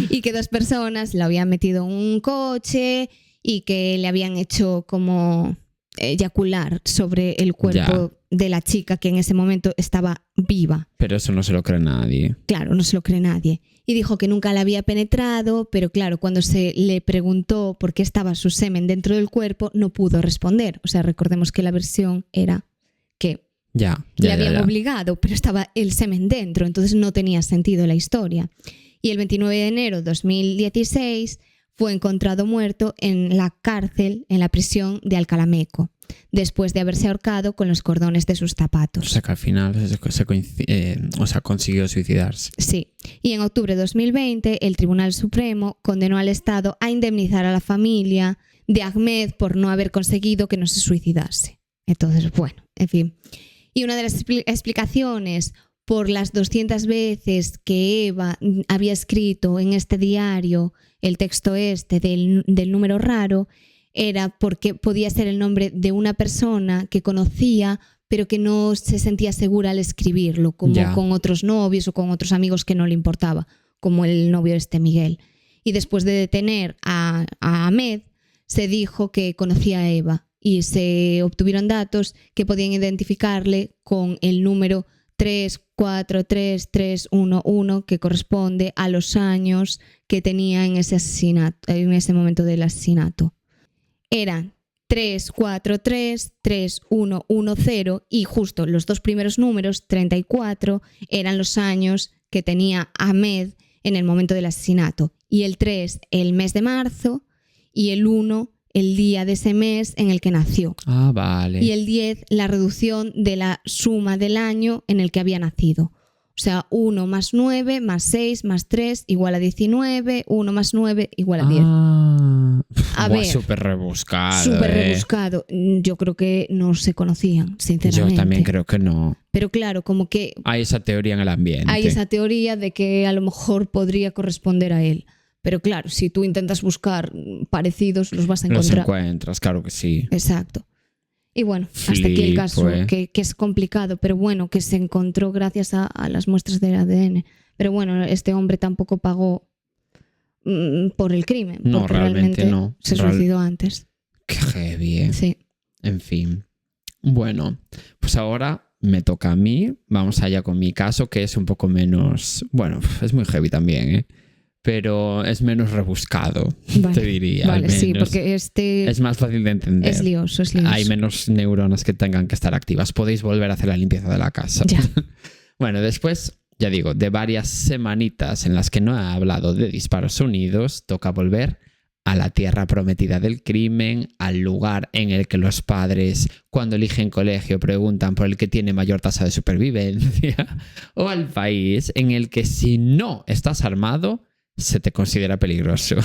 Y que 2 personas lo habían metido en un coche y que le habían hecho como eyacular sobre el cuerpo de la chica que en ese momento estaba viva. Pero eso no se lo cree nadie. Claro, no se lo cree nadie. Y dijo que nunca la había penetrado, pero claro, cuando se le preguntó por qué estaba su semen dentro del cuerpo, no pudo responder. O sea, recordemos que la versión era que le habían obligado, pero estaba el semen dentro, entonces no tenía sentido la historia. Y el 29 de enero de 2016 fue encontrado muerto en la cárcel, en la prisión de Alcalameco, después de haberse ahorcado con los cordones de sus zapatos. O sea que al final consiguió suicidarse. Sí. Y en octubre de 2020 el Tribunal Supremo condenó al Estado a indemnizar a la familia de Ahmed por no haber conseguido que no se suicidase. Entonces, bueno, en fin. Y una de las explicaciones por las 200 veces que Eva había escrito en este diario el texto del número raro era porque podía ser el nombre de una persona que conocía pero que no se sentía segura al escribirlo, como con otros novios o con otros amigos que no le importaba, como el novio Miguel. Y después de detener a Hamed, se dijo que conocía a Eva y se obtuvieron datos que podían identificarle con el número 343311, que corresponde a los años que tenía en ese asesinato, en ese momento del asesinato. Eran 34331110 y justo los 2 primeros números, 34, eran los años que tenía Hamed en el momento del asesinato, y el 3 el mes de marzo, y el 1 el día de ese mes en el que nació. Ah, vale. Y el 10 la reducción de la suma del año en el que había nacido. O sea, 1 más 9 más 6 más 3 igual a 19, 1 más 9 igual a 10. A ver, súper rebuscado. súper rebuscado. Yo creo que no se conocían, sinceramente. Yo también creo que no. Pero claro, como que Hay esa teoría en el ambiente. hay esa teoría de que a lo mejor podría corresponder a él. Pero claro, si tú intentas buscar parecidos, los vas a Los encontrar. encuentras, claro que sí. Exacto. Y bueno, hasta aquí el caso, que es complicado, pero bueno, que se encontró gracias a las muestras del ADN. Pero bueno, este hombre tampoco pagó por el crimen, No, porque realmente no. se suicidó antes. Qué heavy. Sí. En fin. Bueno, pues ahora me toca a mí. Vamos allá con mi caso, que es un poco menos... Bueno, es muy heavy también, ¿eh? Pero es menos rebuscado, Vale. te diría. Vale, al menos. sí, porque Es más fácil de entender. es lioso, es lioso. Hay menos neuronas que tengan que estar activas. Podéis volver a hacer la limpieza de la casa. Ya. Bueno, después, ya digo, de varias semanitas en las que no he hablado de disparos unidos, toca volver a la tierra prometida del crimen, al lugar en el que los padres, cuando eligen colegio, preguntan por el que tiene mayor tasa de supervivencia, o al país en el que si no estás armado, se te considera peligroso.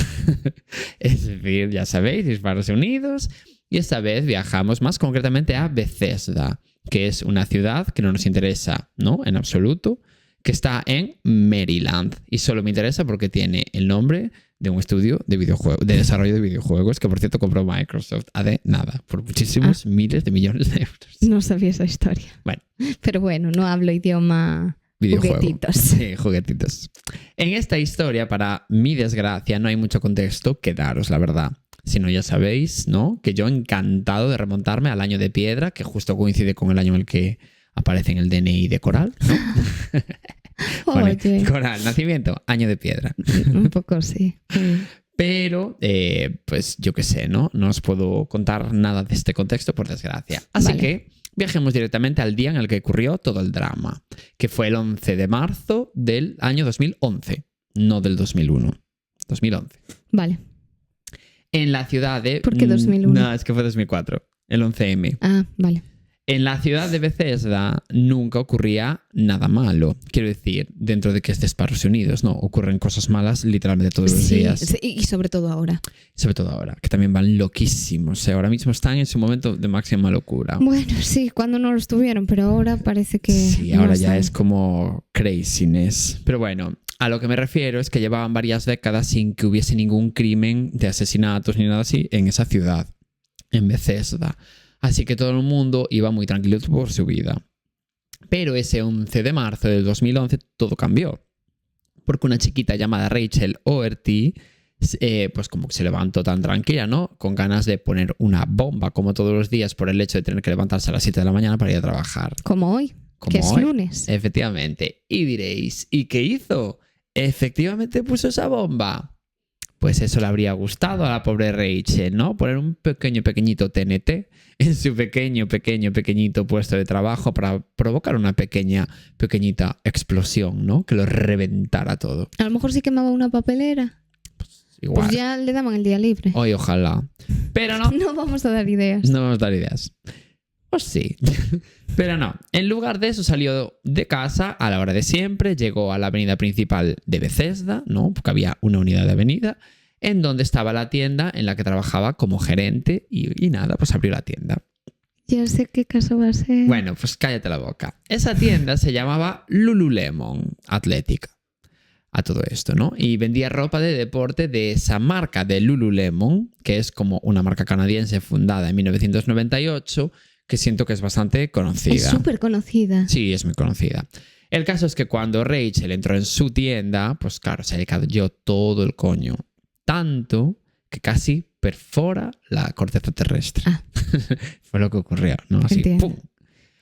Es decir, ya sabéis, disparos unidos. Y esta vez viajamos más concretamente a Bethesda, que es una ciudad que no nos interesa, ¿no? En absoluto, que está en Maryland. Y solo me interesa porque tiene el nombre de un estudio de videojuegos, de desarrollo de videojuegos, que por cierto compró Microsoft hace nada, por muchísimos miles de millones de euros. No sabía esa historia. Bueno. Pero bueno, no hablo idioma... Videojuego. Juguetitos. Sí, juguetitos. En esta historia, para mi desgracia, no hay mucho contexto que daros, la verdad. Si no, ya sabéis, ¿no? Que yo encantado de remontarme al año de piedra, que justo coincide con el año en el que aparece en el DNI de Coral, ¿no? Pone, Oye, Coral, nacimiento, año de piedra. un poco sí. Pero, pues yo qué sé, ¿no? No os puedo contar nada de este contexto, por desgracia. Así Vale. que viajemos directamente al día en el que ocurrió todo el drama, que fue el 11 de marzo del año 2011, no del 2001. 2011. Vale. En la ciudad de... ¿Por qué 2001? No, es que fue 2004, el 11M. Ah, vale. En la ciudad de Bethesda nunca ocurría nada malo. Quiero decir, dentro de que es de Estados Unidos, ¿no? Ocurren cosas malas literalmente todos los días. Sí, y sobre todo ahora. Sobre todo ahora, que también van loquísimos. Ahora mismo están en su momento de máxima locura. Bueno, sí, cuando no lo estuvieron, pero ahora parece que... Sí, no ahora ya están. es como craziness. Pero bueno, a lo que me refiero es que llevaban varias décadas sin que hubiese ningún crimen de asesinatos ni nada así en esa ciudad, en Bethesda. Así que todo el mundo iba muy tranquilo por su vida. Pero ese 11 de marzo del 2011 todo cambió. Porque una chiquita llamada Rachel O'Herty, pues como que se levantó tan tranquila, ¿no? Con ganas de poner una bomba como todos los días por el hecho de tener que levantarse a las 7 de la mañana para ir a trabajar. Como hoy, Como que es hoy. lunes. Efectivamente. Y diréis, ¿y qué hizo? Efectivamente puso esa bomba. Pues eso le habría gustado a la pobre Rachel, ¿no? Poner un pequeñito TNT en su pequeñito puesto de trabajo para provocar una pequeñita explosión, ¿no? Que lo reventara todo. A lo mejor sí quemaba una papelera. Igual. Pues ya le daban el día libre. Hoy ojalá. Pero no. No vamos a dar ideas. No vamos a dar ideas. Pues sí. Pero no. En lugar de eso salió de casa a la hora de siempre, llegó a la avenida principal de Bethesda, ¿no? Porque había una unidad de avenida, en donde estaba la tienda en la que trabajaba como gerente y nada, pues abrió la tienda. Ya sé qué caso va a ser. Bueno, pues cállate la boca. Esa tienda se llamaba Lululemon Athletic. A todo esto, ¿no? Y vendía ropa de deporte de esa marca de Lululemon, que es como una marca canadiense fundada en 1998, que siento que es bastante conocida. Es súper conocida. Sí, es muy conocida. El caso es que cuando Rachel entró en su tienda, pues claro, se le cayó todo el coño. Tanto que casi perfora la corteza terrestre. Ah. Fue lo que ocurrió, ¿no? Así, Entiendo. ¡pum!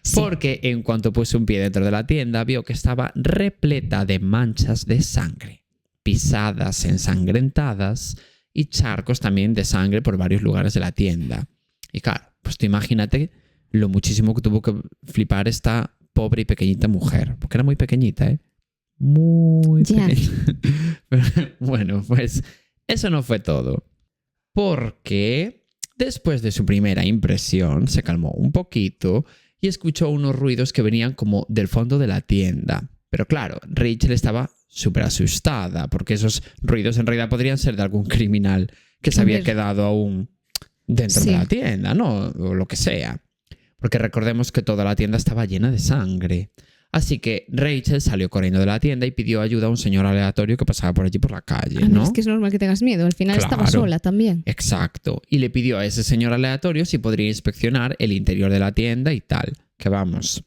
Sí. Porque en cuanto puso un pie dentro de la tienda, vio que estaba repleta de manchas de sangre, pisadas ensangrentadas y charcos también de sangre por varios lugares de la tienda. Y claro, pues tú imagínate lo muchísimo que tuvo que flipar esta pobre y pequeñita mujer, porque era muy pequeñita, ¿eh? muy Ya. pequeño. Pero, bueno, pues eso no fue todo. Porque después de su primera impresión se calmó un poquito y escuchó unos ruidos que venían como del fondo de la tienda. Pero claro, Rachel estaba súper asustada porque esos ruidos en realidad podrían ser de algún criminal que se A había ver. quedado aún dentro Sí. de la tienda, ¿no? O lo que sea. Porque recordemos que toda la tienda estaba llena de sangre. Así que Rachel salió corriendo de la tienda y pidió ayuda a un señor aleatorio que pasaba por allí por la calle, A ver, ¿no? es que es normal que tengas miedo. Al final estaba Claro. sola también. Exacto. Y le pidió a ese señor aleatorio si podría inspeccionar el interior de la tienda y tal. Que vamos,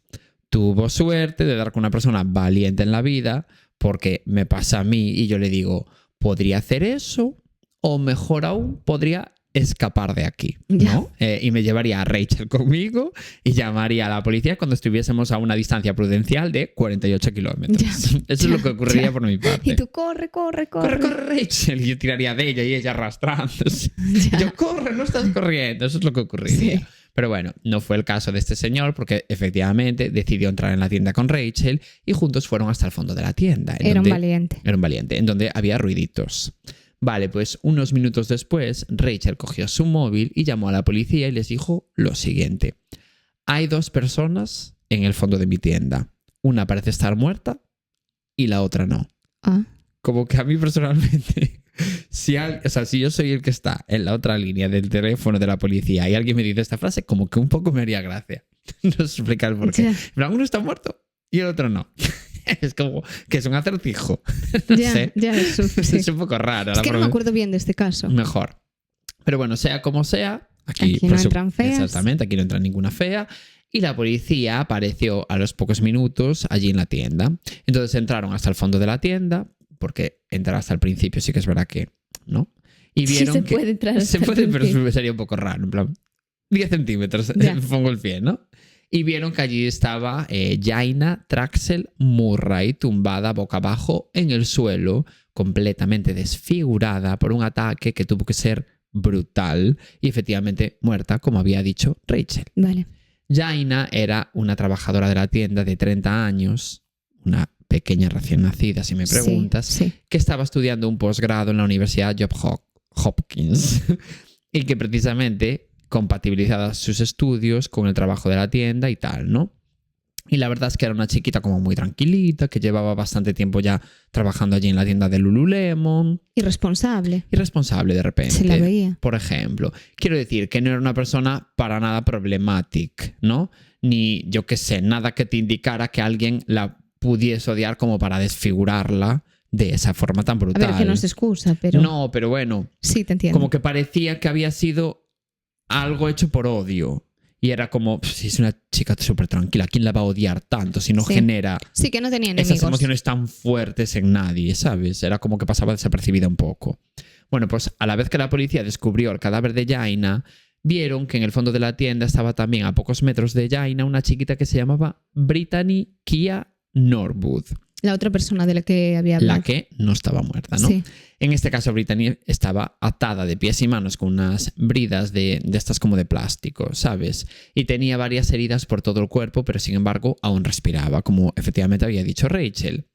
tuvo suerte de dar con una persona valiente en la vida, porque me pasa a mí y yo le digo, ¿podría hacer eso? O mejor aún, podría escapar de aquí, ¿no? Y me llevaría a Rachel conmigo y llamaría a la policía cuando estuviésemos a una distancia prudencial de 48 kilómetros. Ya, Eso es lo que ocurriría por mi parte. Y tú corre. Corre, corre, Rachel. Y yo tiraría de ella y ella arrastrándose. Ya. Yo, corre, no estás corriendo. Eso es lo que ocurriría. Sí. Pero bueno, no fue el caso de este señor porque efectivamente decidió entrar en la tienda con Rachel y juntos fueron hasta el fondo de la tienda. Era un valiente. Era un valiente, en donde había ruiditos. Vale, pues unos minutos después, Rachel cogió su móvil y llamó a la policía y les dijo lo siguiente. Hay 2 personas en el fondo de mi tienda. Una parece estar muerta y la otra no. Ah. Como que a mí personalmente, si yo soy el que está en la otra línea del teléfono de la policía y alguien me dice esta frase, como que un poco me haría gracia. No sé explicar por qué. Ya. Pero uno está muerto y el otro no. Es como que es un acertijo. No sé. Ya, eso, sí. Es un poco raro. Es la que no me forma- acuerdo bien de este caso. Mejor. Pero bueno, sea como sea, aquí Aquí no entran feas. Exactamente, aquí no entra ninguna fea. Y la policía apareció a los pocos minutos allí en la tienda. Entonces entraron hasta el fondo de la tienda, porque entrar hasta el principio sí que es verdad que, ¿no? Y Sí vieron se que puede entrar hasta se el puede, pero principio. sería un poco raro, en plan 10 centímetros, Ya. pongo el pie, ¿no? Y vieron que allí estaba Jaina Traxel Murray tumbada boca abajo en el suelo, completamente desfigurada por un ataque que tuvo que ser brutal y efectivamente muerta, como había dicho Rachel. Vale. Jaina era una trabajadora de la tienda de 30 años, una pequeña recién nacida, si me preguntas, Sí. que estaba estudiando un posgrado en la Universidad Johns Hopkins y que precisamente compatibilizaba sus estudios con el trabajo de la tienda y tal, ¿no? Y la verdad es que era una chiquita como muy tranquilita, que llevaba bastante tiempo ya trabajando allí en la tienda de Lululemon. Irresponsable. Irresponsable de repente. Se la veía. Por ejemplo. Quiero decir que no era una persona para nada problemática, ¿no? Ni, yo qué sé, nada que te indicara que alguien la pudiese odiar como para desfigurarla de esa forma tan A brutal. ver, que no se excusa, pero... No, pero bueno, Sí, te entiendo. como que parecía que había sido algo hecho por odio. Y era como, si es una chica súper tranquila, ¿quién la va a odiar tanto si no Sí. genera Sí, que no tenía enemigos. esas emociones tan fuertes en nadie, ¿sabes? Era como que pasaba desapercibida un poco. Bueno, pues a la vez que la policía descubrió el cadáver de Jaina, vieron que en el fondo de la tienda estaba también a pocos metros de Jaina una chiquita que se llamaba Brittany Kia Norwood, La otra persona de la que había hablado. la que no estaba muerta, ¿no? Sí. En este caso, Brittany estaba atada de pies y manos con unas bridas de estas como de plástico, ¿sabes? Y tenía varias heridas por todo el cuerpo, pero sin embargo aún respiraba, como efectivamente había dicho Rachel.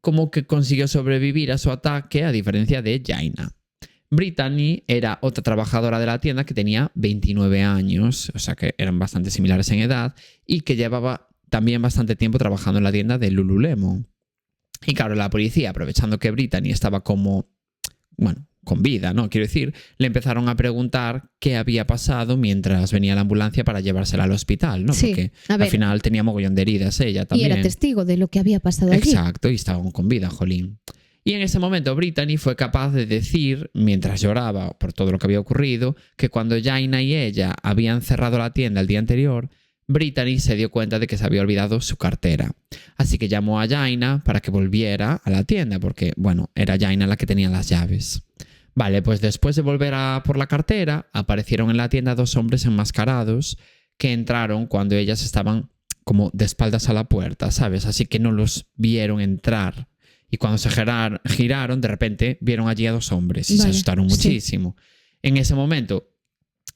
Como que consiguió sobrevivir a su ataque, a diferencia de Jaina. Brittany era otra trabajadora de la tienda que tenía 29 años, o sea que eran bastante similares en edad, y que llevaba también bastante tiempo trabajando en la tienda de Lululemon. Y claro, la policía, aprovechando que Brittany estaba como, bueno, con vida, ¿no? Quiero decir, le empezaron a preguntar qué había pasado mientras venía la ambulancia para llevársela al hospital, ¿no? Sí, Porque a ver. al final tenía mogollón de heridas ella Y también. era testigo de lo que había pasado allí. Exacto, y estaban con vida, jolín. Y en ese momento Brittany fue capaz de decir, mientras lloraba por todo lo que había ocurrido, que cuando Jaina y ella habían cerrado la tienda el día anterior, Brittany se dio cuenta de que se había olvidado su cartera. Así que llamó a Jaina para que volviera a la tienda, porque, bueno, era Jaina la que tenía las llaves. Vale, pues después de volver a por la cartera, aparecieron en la tienda 2 hombres enmascarados que entraron cuando ellas estaban como de espaldas a la puerta, ¿sabes? Así que no los vieron entrar. Y cuando se giraron, de repente vieron allí a 2 hombres y se Vale, asustaron sí. muchísimo. En ese momento,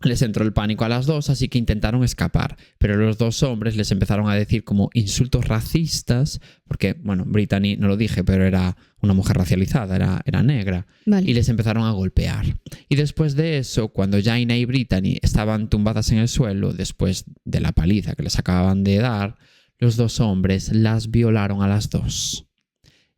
Les entró el pánico a las dos, así que intentaron escapar. Pero los dos hombres les empezaron a decir como insultos racistas, porque, bueno, Brittany, no lo dije, pero era una mujer racializada, era negra. Vale. Y les empezaron a golpear. Y después de eso, cuando Jaina y Brittany estaban tumbadas en el suelo, después de la paliza que les acababan de dar, los dos hombres las violaron a las dos.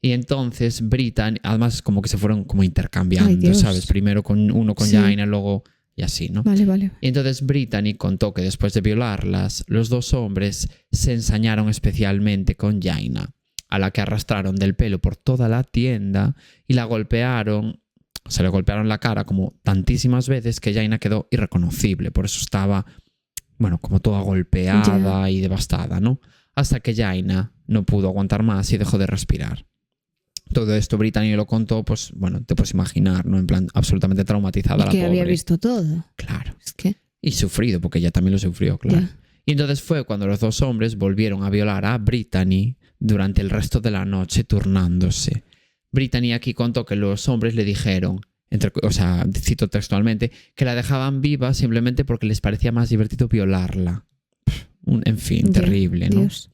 Y entonces Brittany, además como que se fueron como intercambiando, ¿sabes? Primero con uno con Jaina, luego... Y así, ¿no? Vale. Y entonces Brittany contó que después de violarlas, los dos hombres se ensañaron especialmente con Jaina, a la que arrastraron del pelo por toda la tienda y la golpearon, se le golpearon la cara como tantísimas veces que Jaina quedó irreconocible. Por eso estaba, bueno, como toda golpeada y devastada, ¿no? Hasta que Jaina no pudo aguantar más y dejó de respirar. Todo esto Brittany lo contó, pues bueno, te puedes imaginar, ¿no? En plan, absolutamente traumatizada la pobre. Que había visto todo. Claro. Es que... Y sufrido, porque ella también lo sufrió, claro. Ya. Y entonces fue cuando los dos hombres volvieron a violar a Brittany durante el resto de la noche turnándose. Brittany aquí contó que los hombres le dijeron, o sea, cito textualmente, que la dejaban viva simplemente porque les parecía más divertido violarla. En fin, terrible, ¿no? Dios.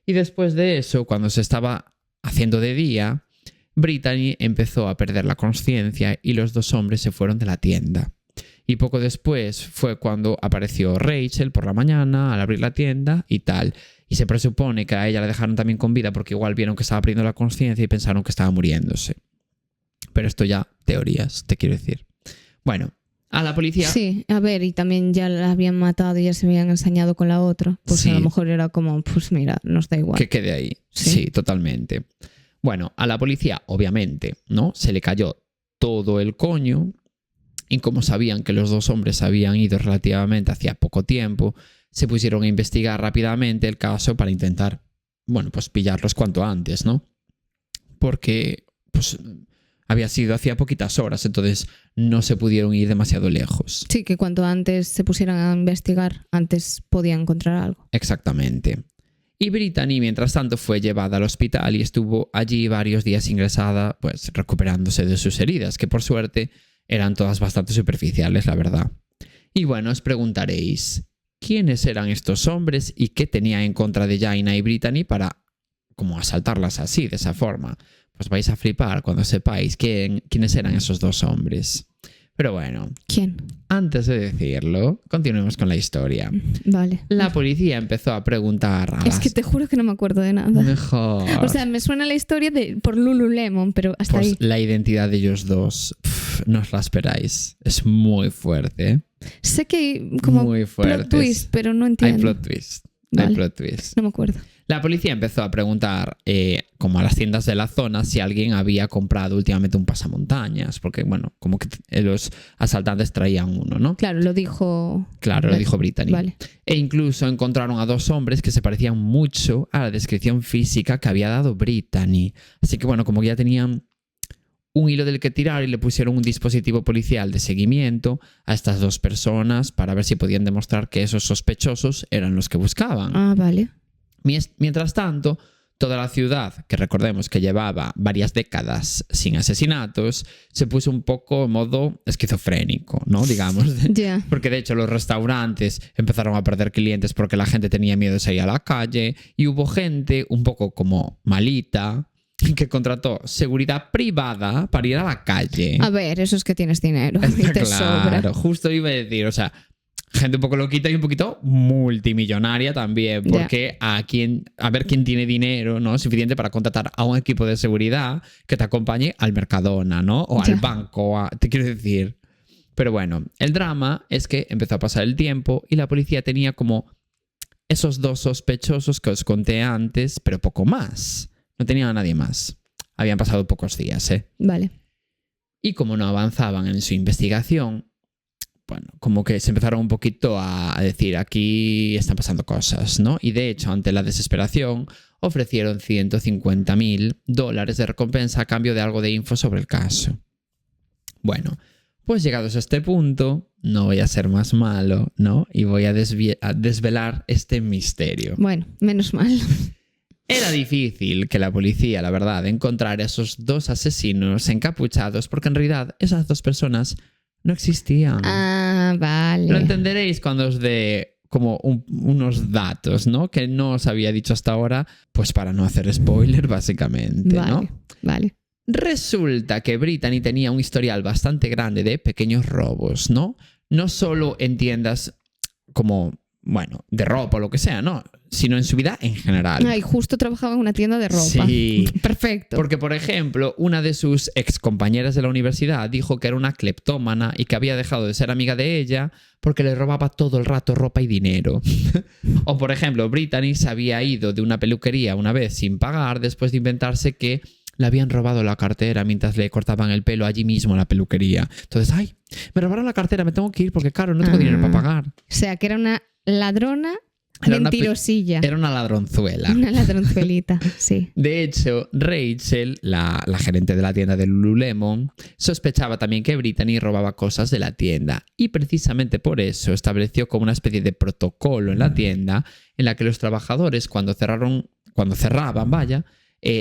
Y después de eso, cuando se estaba haciendo de día, Brittany empezó a perder la conciencia y los dos hombres se fueron de la tienda. Y poco después fue cuando apareció Rachel por la mañana al abrir la tienda y tal. Y se presupone que a ella la dejaron también con vida porque igual vieron que estaba perdiendo la conciencia y pensaron que estaba muriéndose. Pero esto ya teorías, te quiero decir. Bueno, a la policía... Sí, a ver, y también ya la habían matado y ya se habían ensañado con la otra. Pues sí. A lo mejor era como, pues mira, nos da igual. Que quede ahí. Sí, totalmente. Bueno, a la policía, obviamente, ¿no? Se le cayó todo el coño y como sabían que los dos hombres habían ido relativamente hacía poco tiempo, se pusieron a investigar rápidamente el caso para intentar, bueno, pues pillarlos cuanto antes, ¿no? Porque, pues, había sido hacía poquitas horas, entonces no se pudieron ir demasiado lejos. Sí, que cuanto antes se pusieran a investigar, antes podían encontrar algo. Exactamente. Y Brittany, mientras tanto, fue llevada al hospital y estuvo allí varios días ingresada, pues recuperándose de sus heridas, que por suerte eran todas bastante superficiales, la verdad. Y bueno, os preguntaréis, ¿quiénes eran estos hombres y qué tenía en contra de Jaina y Brittany para como asaltarlas así, de esa forma? Pues vais a flipar cuando sepáis quiénes eran esos dos hombres. Pero bueno, ¿quién? Antes de decirlo, continuemos con la historia. Vale. La policía empezó a preguntar a Es que te juro que no me acuerdo de nada. Mejor. O sea, me suena la historia por Lululemon, pero hasta pues ahí. La identidad de ellos dos, no os la esperáis. Es muy fuerte. Sé que hay como muy plot twist, pero no entiendo. Hay plot twist. Vale. Hay plot twist. No me acuerdo. La policía empezó a preguntar como a las tiendas de la zona si alguien había comprado últimamente un pasamontañas, porque bueno, como que los asaltantes traían uno, ¿no? Claro, lo dijo... Claro, lo dijo Brittany. Vale. E incluso encontraron a dos hombres que se parecían mucho a la descripción física que había dado Brittany. Así que bueno, como que ya tenían un hilo del que tirar y le pusieron un dispositivo policial de seguimiento a estas dos personas para ver si podían demostrar que esos sospechosos eran los que buscaban. Ah, vale. Mientras tanto, toda la ciudad, que recordemos que llevaba varias décadas sin asesinatos, se puso un poco en modo esquizofrénico, ¿no? Digamos. Yeah. Porque de hecho los restaurantes empezaron a perder clientes porque la gente tenía miedo de salir a la calle y hubo gente un poco como malita que contrató seguridad privada para ir a la calle. A ver, eso es que tienes dinero y te Claro, sobra. justo iba a decir, o sea, gente un poco loquita y un poquito multimillonaria también, porque a ver quién tiene dinero, ¿no? Suficiente para contratar a un equipo de seguridad que te acompañe al Mercadona, ¿no? O al banco, te quiero decir. Pero bueno, el drama es que empezó a pasar el tiempo y la policía tenía como esos dos sospechosos que os conté antes, pero poco más. No tenía a nadie más. Habían pasado pocos días, ¿eh? Vale. Y como no avanzaban en su investigación, bueno, como que se empezaron un poquito a decir, aquí están pasando cosas, ¿no? Y de hecho, ante la desesperación, ofrecieron $150,000 de recompensa a cambio de algo de info sobre el caso. Bueno, pues llegados a este punto, no voy a ser más malo, ¿no? Y voy a desvelar este misterio. Bueno, menos mal. Era difícil que la policía, la verdad, encontrara a esos dos asesinos encapuchados porque en realidad esas dos personas No existían. Ah, vale. Lo entenderéis cuando os dé como unos datos, ¿no? Que no os había dicho hasta ahora, pues para no hacer spoiler, básicamente, Vale, ¿no? vale. Resulta que Brittany tenía un historial bastante grande de pequeños robos, ¿no? No solo en tiendas como, bueno, de ropa o lo que sea, ¿no? Sino en su vida en general. Ay, justo trabajaba en una tienda de ropa. Sí. Perfecto. Porque, por ejemplo, una de sus excompañeras de la universidad dijo que era una cleptómana y que había dejado de ser amiga de ella porque le robaba todo el rato ropa y dinero. O, por ejemplo, Brittany se había ido de una peluquería una vez sin pagar después de inventarse que le habían robado la cartera mientras le cortaban el pelo allí mismo en la peluquería. Entonces, ay, me robaron la cartera, me tengo que ir porque, claro, no tengo dinero para pagar. O sea, que era una ladrona Era mentirosilla. Era una ladronzuela. Una ladronzuelita, sí. De hecho, Rachel, la gerente de la tienda de Lululemon, sospechaba también que Brittany robaba cosas de la tienda y precisamente por eso estableció como una especie de protocolo en la tienda en la que los trabajadores cuando cerraban,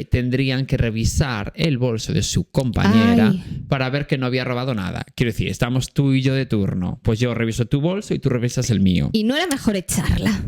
tendrían que revisar el bolso de su compañera para ver que no había robado nada. Quiero decir, estamos tú y yo de turno. Pues yo reviso tu bolso y tú revisas el mío. Y no era mejor echarla.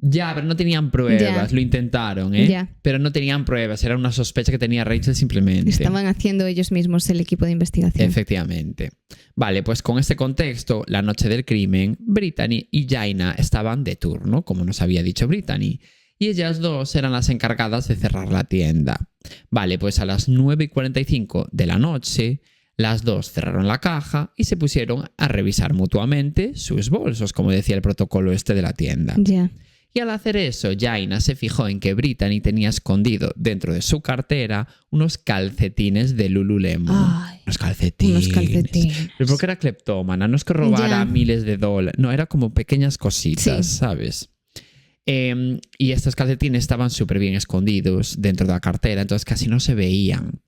Ya, pero no tenían pruebas. Lo intentaron, ¿eh? Ya. Pero no tenían pruebas. Era una sospecha que tenía Rachel simplemente. Estaban haciendo ellos mismos el equipo de investigación. Efectivamente. Vale, pues con este contexto, la noche del crimen, Brittany y Jaina estaban de turno, como nos había dicho Brittany. Y ellas dos eran las encargadas de cerrar la tienda. Vale, pues a las 9:45 de la noche, las dos cerraron la caja y se pusieron a revisar mutuamente sus bolsos, como decía el protocolo este de la tienda. Ya. Y al hacer eso, Jaina se fijó en que Brittany tenía escondido dentro de su cartera unos calcetines de Lululemon. Ay, unos calcetines. Pero porque era cleptómana, no es que robara miles de dólares, no, era como pequeñas cositas, ¿sabes? Y estos calcetines estaban súper bien escondidos dentro de la cartera, entonces casi no se veían.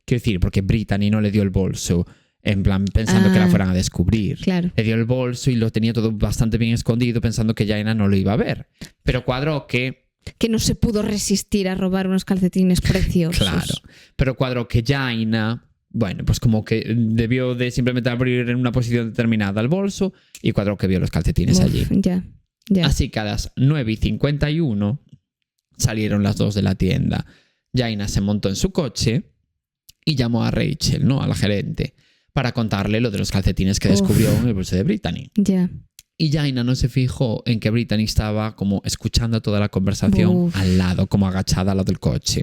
Quiero decir, porque Brittany no le dio el bolso en plan pensando que la fueran a descubrir. Claro. Le dio el bolso y lo tenía todo bastante bien escondido pensando que Jaina no lo iba a ver. Pero cuadró que no se pudo resistir a robar unos calcetines preciosos. Claro. Pero cuadró que Jaina, bueno, pues como que debió de simplemente abrir en una posición determinada el bolso y cuadró que vio los calcetines allí. Ya. Así que a las 9:51 salieron las dos de la tienda. Jaina se montó en su coche y llamó a Rachel, ¿no? A la gerente, para contarle lo de los calcetines que descubrió en el bolso de Brittany. Ya. Y Jaina no se fijó en que Brittany estaba como escuchando toda la conversación al lado, como agachada al lado del coche.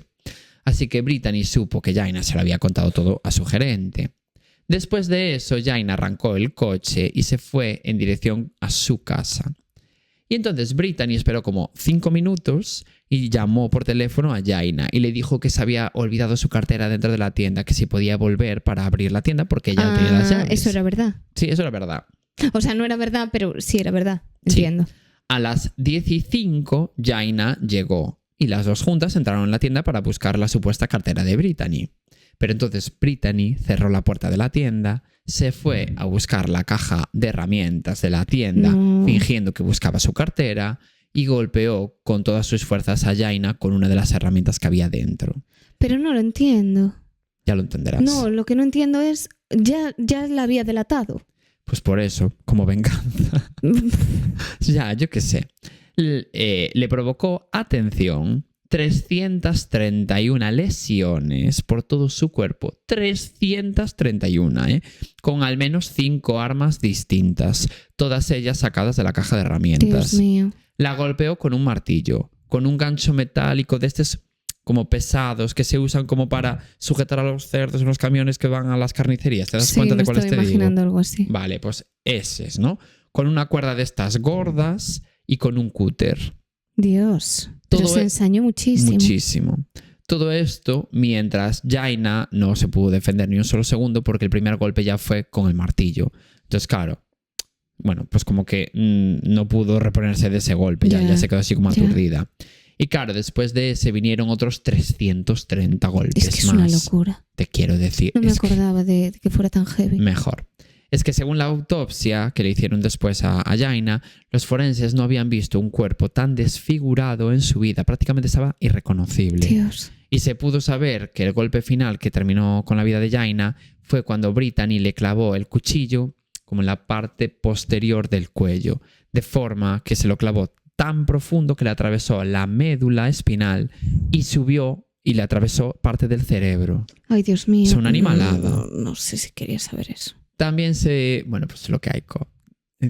Así que Brittany supo que Jaina se lo había contado todo a su gerente. Después de eso, Jaina arrancó el coche y se fue en dirección a su casa. Y entonces Brittany esperó como 5 minutos y llamó por teléfono a Jaina y le dijo que se había olvidado su cartera dentro de la tienda, que si podía volver para abrir la tienda porque ella tenía las llaves. Eso era verdad. Sí, eso era verdad. O sea, no era verdad, pero sí era verdad. Entiendo. Sí. A las 10:05 Jaina llegó y las dos juntas entraron en la tienda para buscar la supuesta cartera de Brittany. Pero entonces Brittany cerró la puerta de la tienda, se fue a buscar la caja de herramientas de la tienda, fingiendo que buscaba su cartera, y golpeó con todas sus fuerzas a Jaina con una de las herramientas que había dentro. Pero no lo entiendo. Ya lo entenderás. No, lo que no entiendo es, ya la había delatado. Pues por eso, como venganza. Ya, yo qué sé. Le provocó, atención, 331 lesiones por todo su cuerpo. 331, ¿eh? Con al menos 5 armas distintas, todas ellas sacadas de la caja de herramientas. Dios mío. La golpeó con un martillo, con un gancho metálico de estos como pesados que se usan como para sujetar a los cerdos en los camiones que van a las carnicerías. ¿Te das cuenta de cuál te digo? Sí, me estoy imaginando algo así. Vale, pues ese es, ¿no? Con una cuerda de estas gordas y con un cúter. Dios, pero se ensañó muchísimo. Muchísimo. Todo esto mientras Jaina no se pudo defender ni un solo segundo porque el primer golpe ya fue con el martillo. Entonces, claro, bueno, pues como que no pudo reponerse de ese golpe, ya se quedó así como aturdida. Y claro, después de ese vinieron otros 330 golpes más. Es que es una locura. Te quiero decir. No me acordaba de que fuera tan heavy. Mejor. Es que según la autopsia que le hicieron después a Jaina, los forenses no habían visto un cuerpo tan desfigurado en su vida. Prácticamente estaba irreconocible. Dios. Y se pudo saber que el golpe final que terminó con la vida de Jaina fue cuando Brittany le clavó el cuchillo como en la parte posterior del cuello, de forma que se lo clavó tan profundo que le atravesó la médula espinal y subió y le atravesó parte del cerebro. Ay, Dios mío. Es una animalada. No sé si quería saber eso. También bueno, pues lo que hay,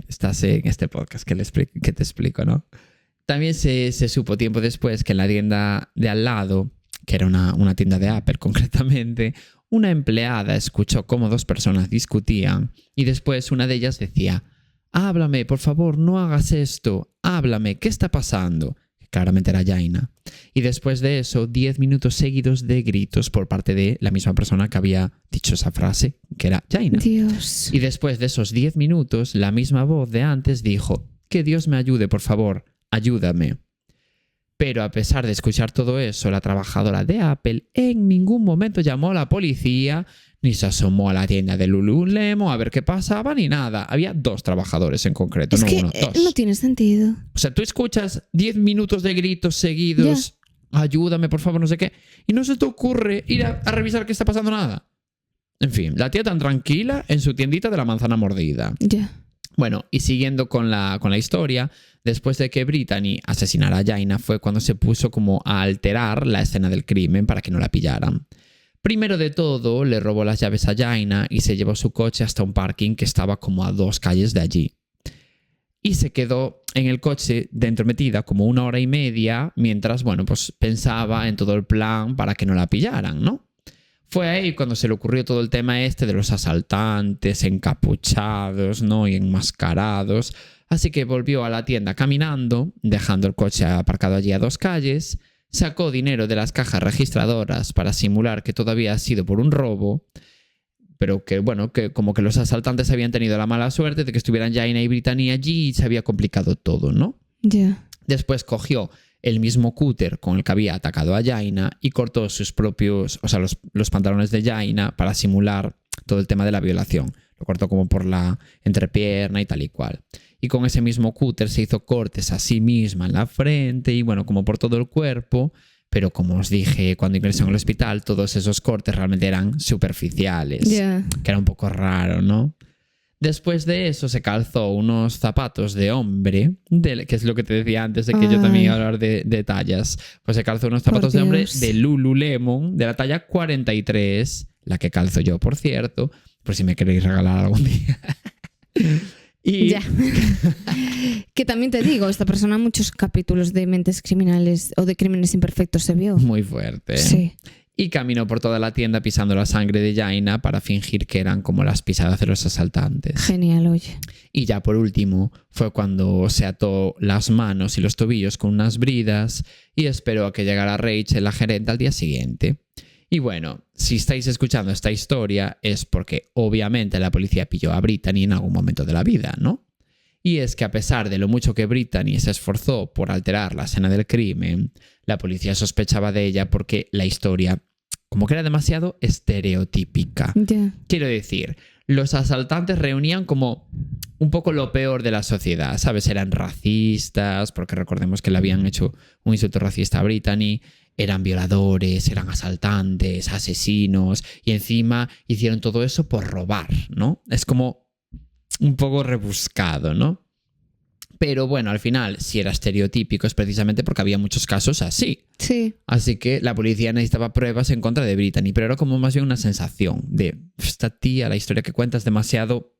estás en este podcast que te explico, ¿no? También se supo tiempo después que en la tienda de al lado, que era una tienda de Apple concretamente, una empleada escuchó cómo dos personas discutían y después una de ellas decía: háblame, por favor, no hagas esto, háblame, ¿qué está pasando? Claramente era Jaina. Y después de eso, 10 minutos seguidos de gritos por parte de la misma persona que había dicho esa frase, que era Jaina. Dios. Y después de esos 10 minutos, la misma voz de antes dijo: que Dios me ayude, por favor, ayúdame. Pero a pesar de escuchar todo eso, la trabajadora de Apple en ningún momento llamó a la policía, ni se asomó a la tienda de Lululemon a ver qué pasaba, ni nada. Había 2 trabajadores en concreto, Es no que uno, 2. no tiene sentido. O sea, tú escuchas 10 minutos de gritos seguidos, ayúdame, por favor, no sé qué, y no se te ocurre ir a revisar qué está pasando nada. En fin, la tía tan tranquila en su tiendita de la manzana mordida. Ya. Bueno, y siguiendo con la historia, después de que Brittany asesinara a Jaina fue cuando se puso como a alterar la escena del crimen para que no la pillaran. Primero de todo, le robó las llaves a Jaina y se llevó su coche hasta un parking que estaba como a 2 calles de allí. Y se quedó en el coche dentro metida como 1 hora y media mientras, bueno, pues pensaba en todo el plan para que no la pillaran, ¿no? Fue ahí cuando se le ocurrió todo el tema este de los asaltantes encapuchados, ¿no? Y enmascarados. Así que volvió a la tienda caminando, dejando el coche aparcado allí a 2 calles, sacó dinero de las cajas registradoras para simular que todo había sido por un robo, pero que, bueno, que como que los asaltantes habían tenido la mala suerte de que estuvieran Jaina y Brittany allí y se había complicado todo, ¿no? Ya. Después cogió el mismo cúter con el que había atacado a Jaina y cortó sus propios, o sea, los pantalones de Jaina para simular todo el tema de la violación. Lo cortó como por la entrepierna y tal y cual. Y con ese mismo cúter se hizo cortes a sí misma en la frente y, bueno, como por todo el cuerpo. Pero como os dije cuando ingresó en el hospital, todos esos cortes realmente eran superficiales. Ya. Que era un poco raro, ¿no? Después de eso se calzó unos zapatos de hombre, que es lo que te decía antes de que yo también iba a hablar de tallas. Pues se calzó unos zapatos de hombre de Lululemon, de la talla 43, la que calzo yo, por cierto, por si me queréis regalar algún día. Y... Ya. Que también te digo, esta persona en muchos capítulos de Mentes Criminales o de Crímenes Imperfectos se vio. Muy fuerte. Sí. Y caminó por toda la tienda pisando la sangre de Jaina para fingir que eran como las pisadas de los asaltantes. Genial, oye. Y ya por último fue cuando se ató las manos y los tobillos con unas bridas y esperó a que llegara Rachel, la gerente, al día siguiente. Y bueno, si estáis escuchando esta historia es porque obviamente la policía pilló a Brittany en algún momento de la vida, ¿no? Y es que a pesar de lo mucho que Brittany se esforzó por alterar la escena del crimen, la policía sospechaba de ella porque la historia como que era demasiado estereotípica. Ya. Quiero decir, los asaltantes reunían como un poco lo peor de la sociedad, ¿sabes? Eran racistas, porque recordemos que le habían hecho un insulto racista a Brittany, eran violadores, eran asaltantes, asesinos, y encima hicieron todo eso por robar, ¿no? Es como un poco rebuscado, ¿no? Pero bueno, al final, si era estereotípico es precisamente porque había muchos casos así. Sí. Así que la policía necesitaba pruebas en contra de Brittany, pero era como más bien una sensación de esta tía, la historia que cuenta es demasiado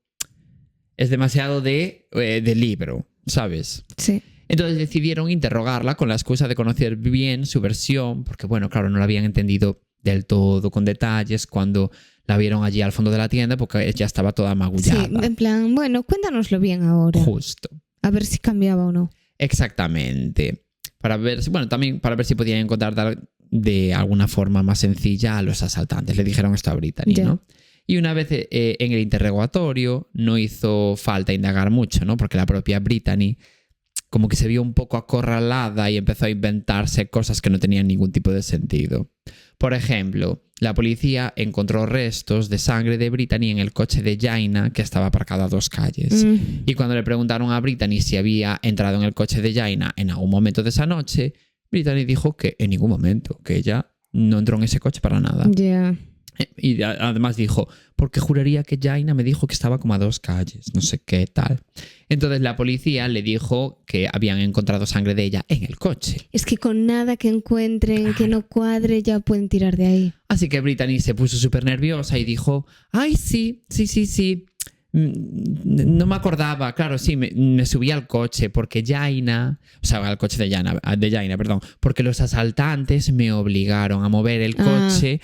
de libro, ¿sabes? Sí. Entonces decidieron interrogarla con la excusa de conocer bien su versión, porque bueno, claro, no la habían entendido del todo con detalles cuando la vieron allí al fondo de la tienda porque ya estaba toda magullada. Sí, en plan, bueno, cuéntanoslo bien ahora. Justo. A ver si cambiaba o no. Exactamente. Para ver, bueno, también para ver si podían encontrar de alguna forma más sencilla a los asaltantes. Le dijeron esto a Brittany, ¿no? Y una vez en el interrogatorio no hizo falta indagar mucho, ¿no? Porque la propia Brittany como que se vio un poco acorralada y empezó a inventarse cosas que no tenían ningún tipo de sentido. Por ejemplo, la policía encontró restos de sangre de Brittany en el coche de Jaina que estaba aparcado a 2 calles. Y cuando le preguntaron a Brittany si había entrado en el coche de Jaina en algún momento de esa noche, Brittany dijo que en ningún momento, que ella no entró en ese coche para nada. Ya. Y además dijo, porque juraría que Jaina me dijo que estaba como a 2 calles, no sé qué tal. Entonces la policía le dijo que habían encontrado sangre de ella en el coche. Es que con nada que encuentren que no cuadre ya pueden tirar de ahí. Así que Brittany se puso súper nerviosa y dijo, ay, sí. No me acordaba, claro, sí, me subí al coche porque Jaina, o sea, al coche de Jaina, perdón, porque los asaltantes me obligaron a mover el coche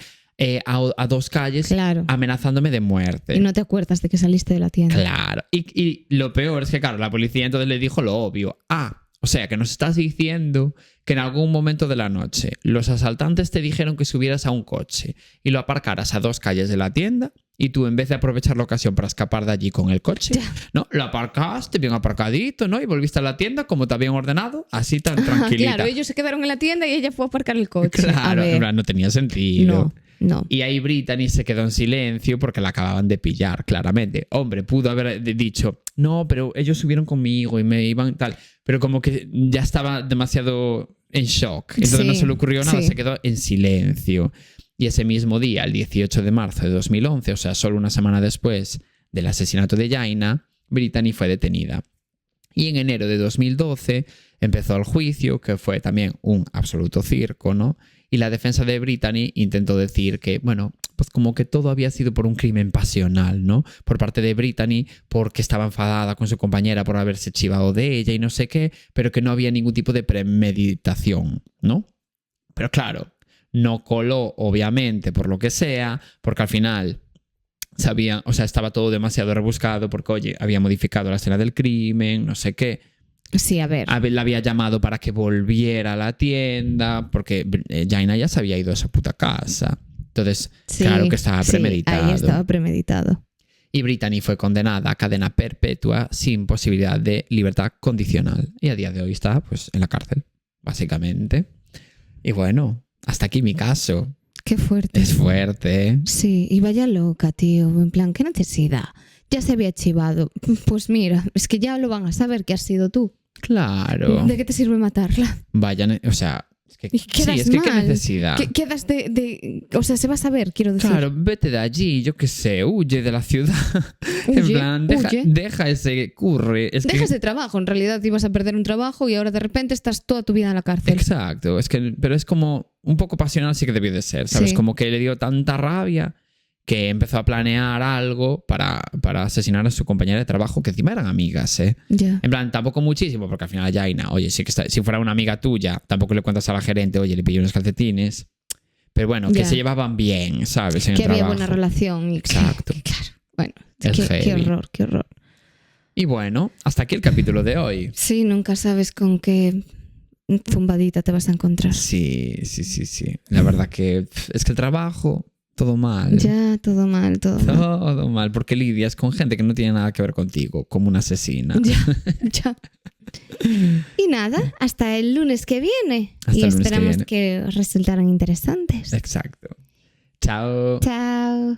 a 2 calles, claro, amenazándome de muerte. Y no te acuerdas de que saliste de la tienda. Claro. Y lo peor es que, claro, la policía entonces le dijo lo obvio. O sea, que nos estás diciendo que en algún momento de la noche los asaltantes te dijeron que subieras a un coche y lo aparcaras a 2 calles de la tienda y tú, en vez de aprovechar la ocasión para escapar de allí con el coche, ¿no? Lo aparcaste bien aparcadito, ¿no? Y volviste a la tienda como te habían ordenado, así tan tranquilita. Claro, ellos se quedaron en la tienda y ella fue a aparcar el coche. Claro, no tenía sentido. No. Y ahí Brittany se quedó en silencio porque la acababan de pillar, claramente. Hombre, pudo haber dicho, no, pero ellos subieron conmigo y me iban tal. Pero como que ya estaba demasiado en shock. Entonces no se le ocurrió nada, se quedó en silencio. Y ese mismo día, el 18 de marzo de 2011, o sea, solo una semana después del asesinato de Jaina, Brittany fue detenida. Y en enero de 2012 empezó el juicio, que fue también un absoluto circo, ¿no? Y la defensa de Brittany intentó decir que, bueno, pues como que todo había sido por un crimen pasional, ¿no? Por parte de Brittany, porque estaba enfadada con su compañera por haberse chivado de ella y no sé qué, pero que no había ningún tipo de premeditación, ¿no? Pero claro, no coló, obviamente, por lo que sea, porque al final sabía, o sea, estaba todo demasiado rebuscado porque, oye, había modificado la escena del crimen, no sé qué. Sí, a ver. La había llamado para que volviera a la tienda porque Jaina ya se había ido a esa puta casa. Entonces, claro que estaba premeditado. Ahí estaba premeditado. Y Brittany fue condenada a cadena perpetua sin posibilidad de libertad condicional. Y a día de hoy está, pues, en la cárcel, básicamente. Y bueno, hasta aquí mi caso. Qué fuerte. Es fuerte, ¿eh? Sí, y vaya loca, tío. En plan, ¿qué necesidad? Ya se había chivado. Pues mira, es que ya lo van a saber que has sido tú. Claro. ¿De qué te sirve matarla? Vayan, o sea, es que, ¿qué necesidad? Quedas o sea, se va a saber, quiero decir. Claro, vete de allí, yo qué sé, huye de la ciudad. En plan, deja ese curry. Deja ese trabajo, en realidad ibas a perder un trabajo y ahora de repente estás toda tu vida en la cárcel. Exacto, pero es como un poco pasional, sí que debió de ser, ¿sabes? Sí. Como que le dio tanta rabia que empezó a planear algo para asesinar a su compañera de trabajo, que encima eran amigas, ¿eh? Yeah. En plan, tampoco muchísimo, porque al final Jaina, oye, sí que si fuera una amiga tuya, tampoco le cuentas a la gerente, oye, le pillé unos calcetines. Pero bueno, que se llevaban bien, ¿sabes? En que el había trabajo. buena relación. Exacto. Claro. Bueno, qué horror. Y bueno, hasta aquí el capítulo de hoy. Sí, nunca sabes con qué zumbadita te vas a encontrar. Sí. La verdad que es que el trabajo... Todo mal. Ya, todo mal. Todo mal, porque lidias con gente que no tiene nada que ver contigo, como una asesina. Ya. Y nada, hasta el lunes que viene. Y esperamos que resultaran interesantes. Exacto. Chao. Chao.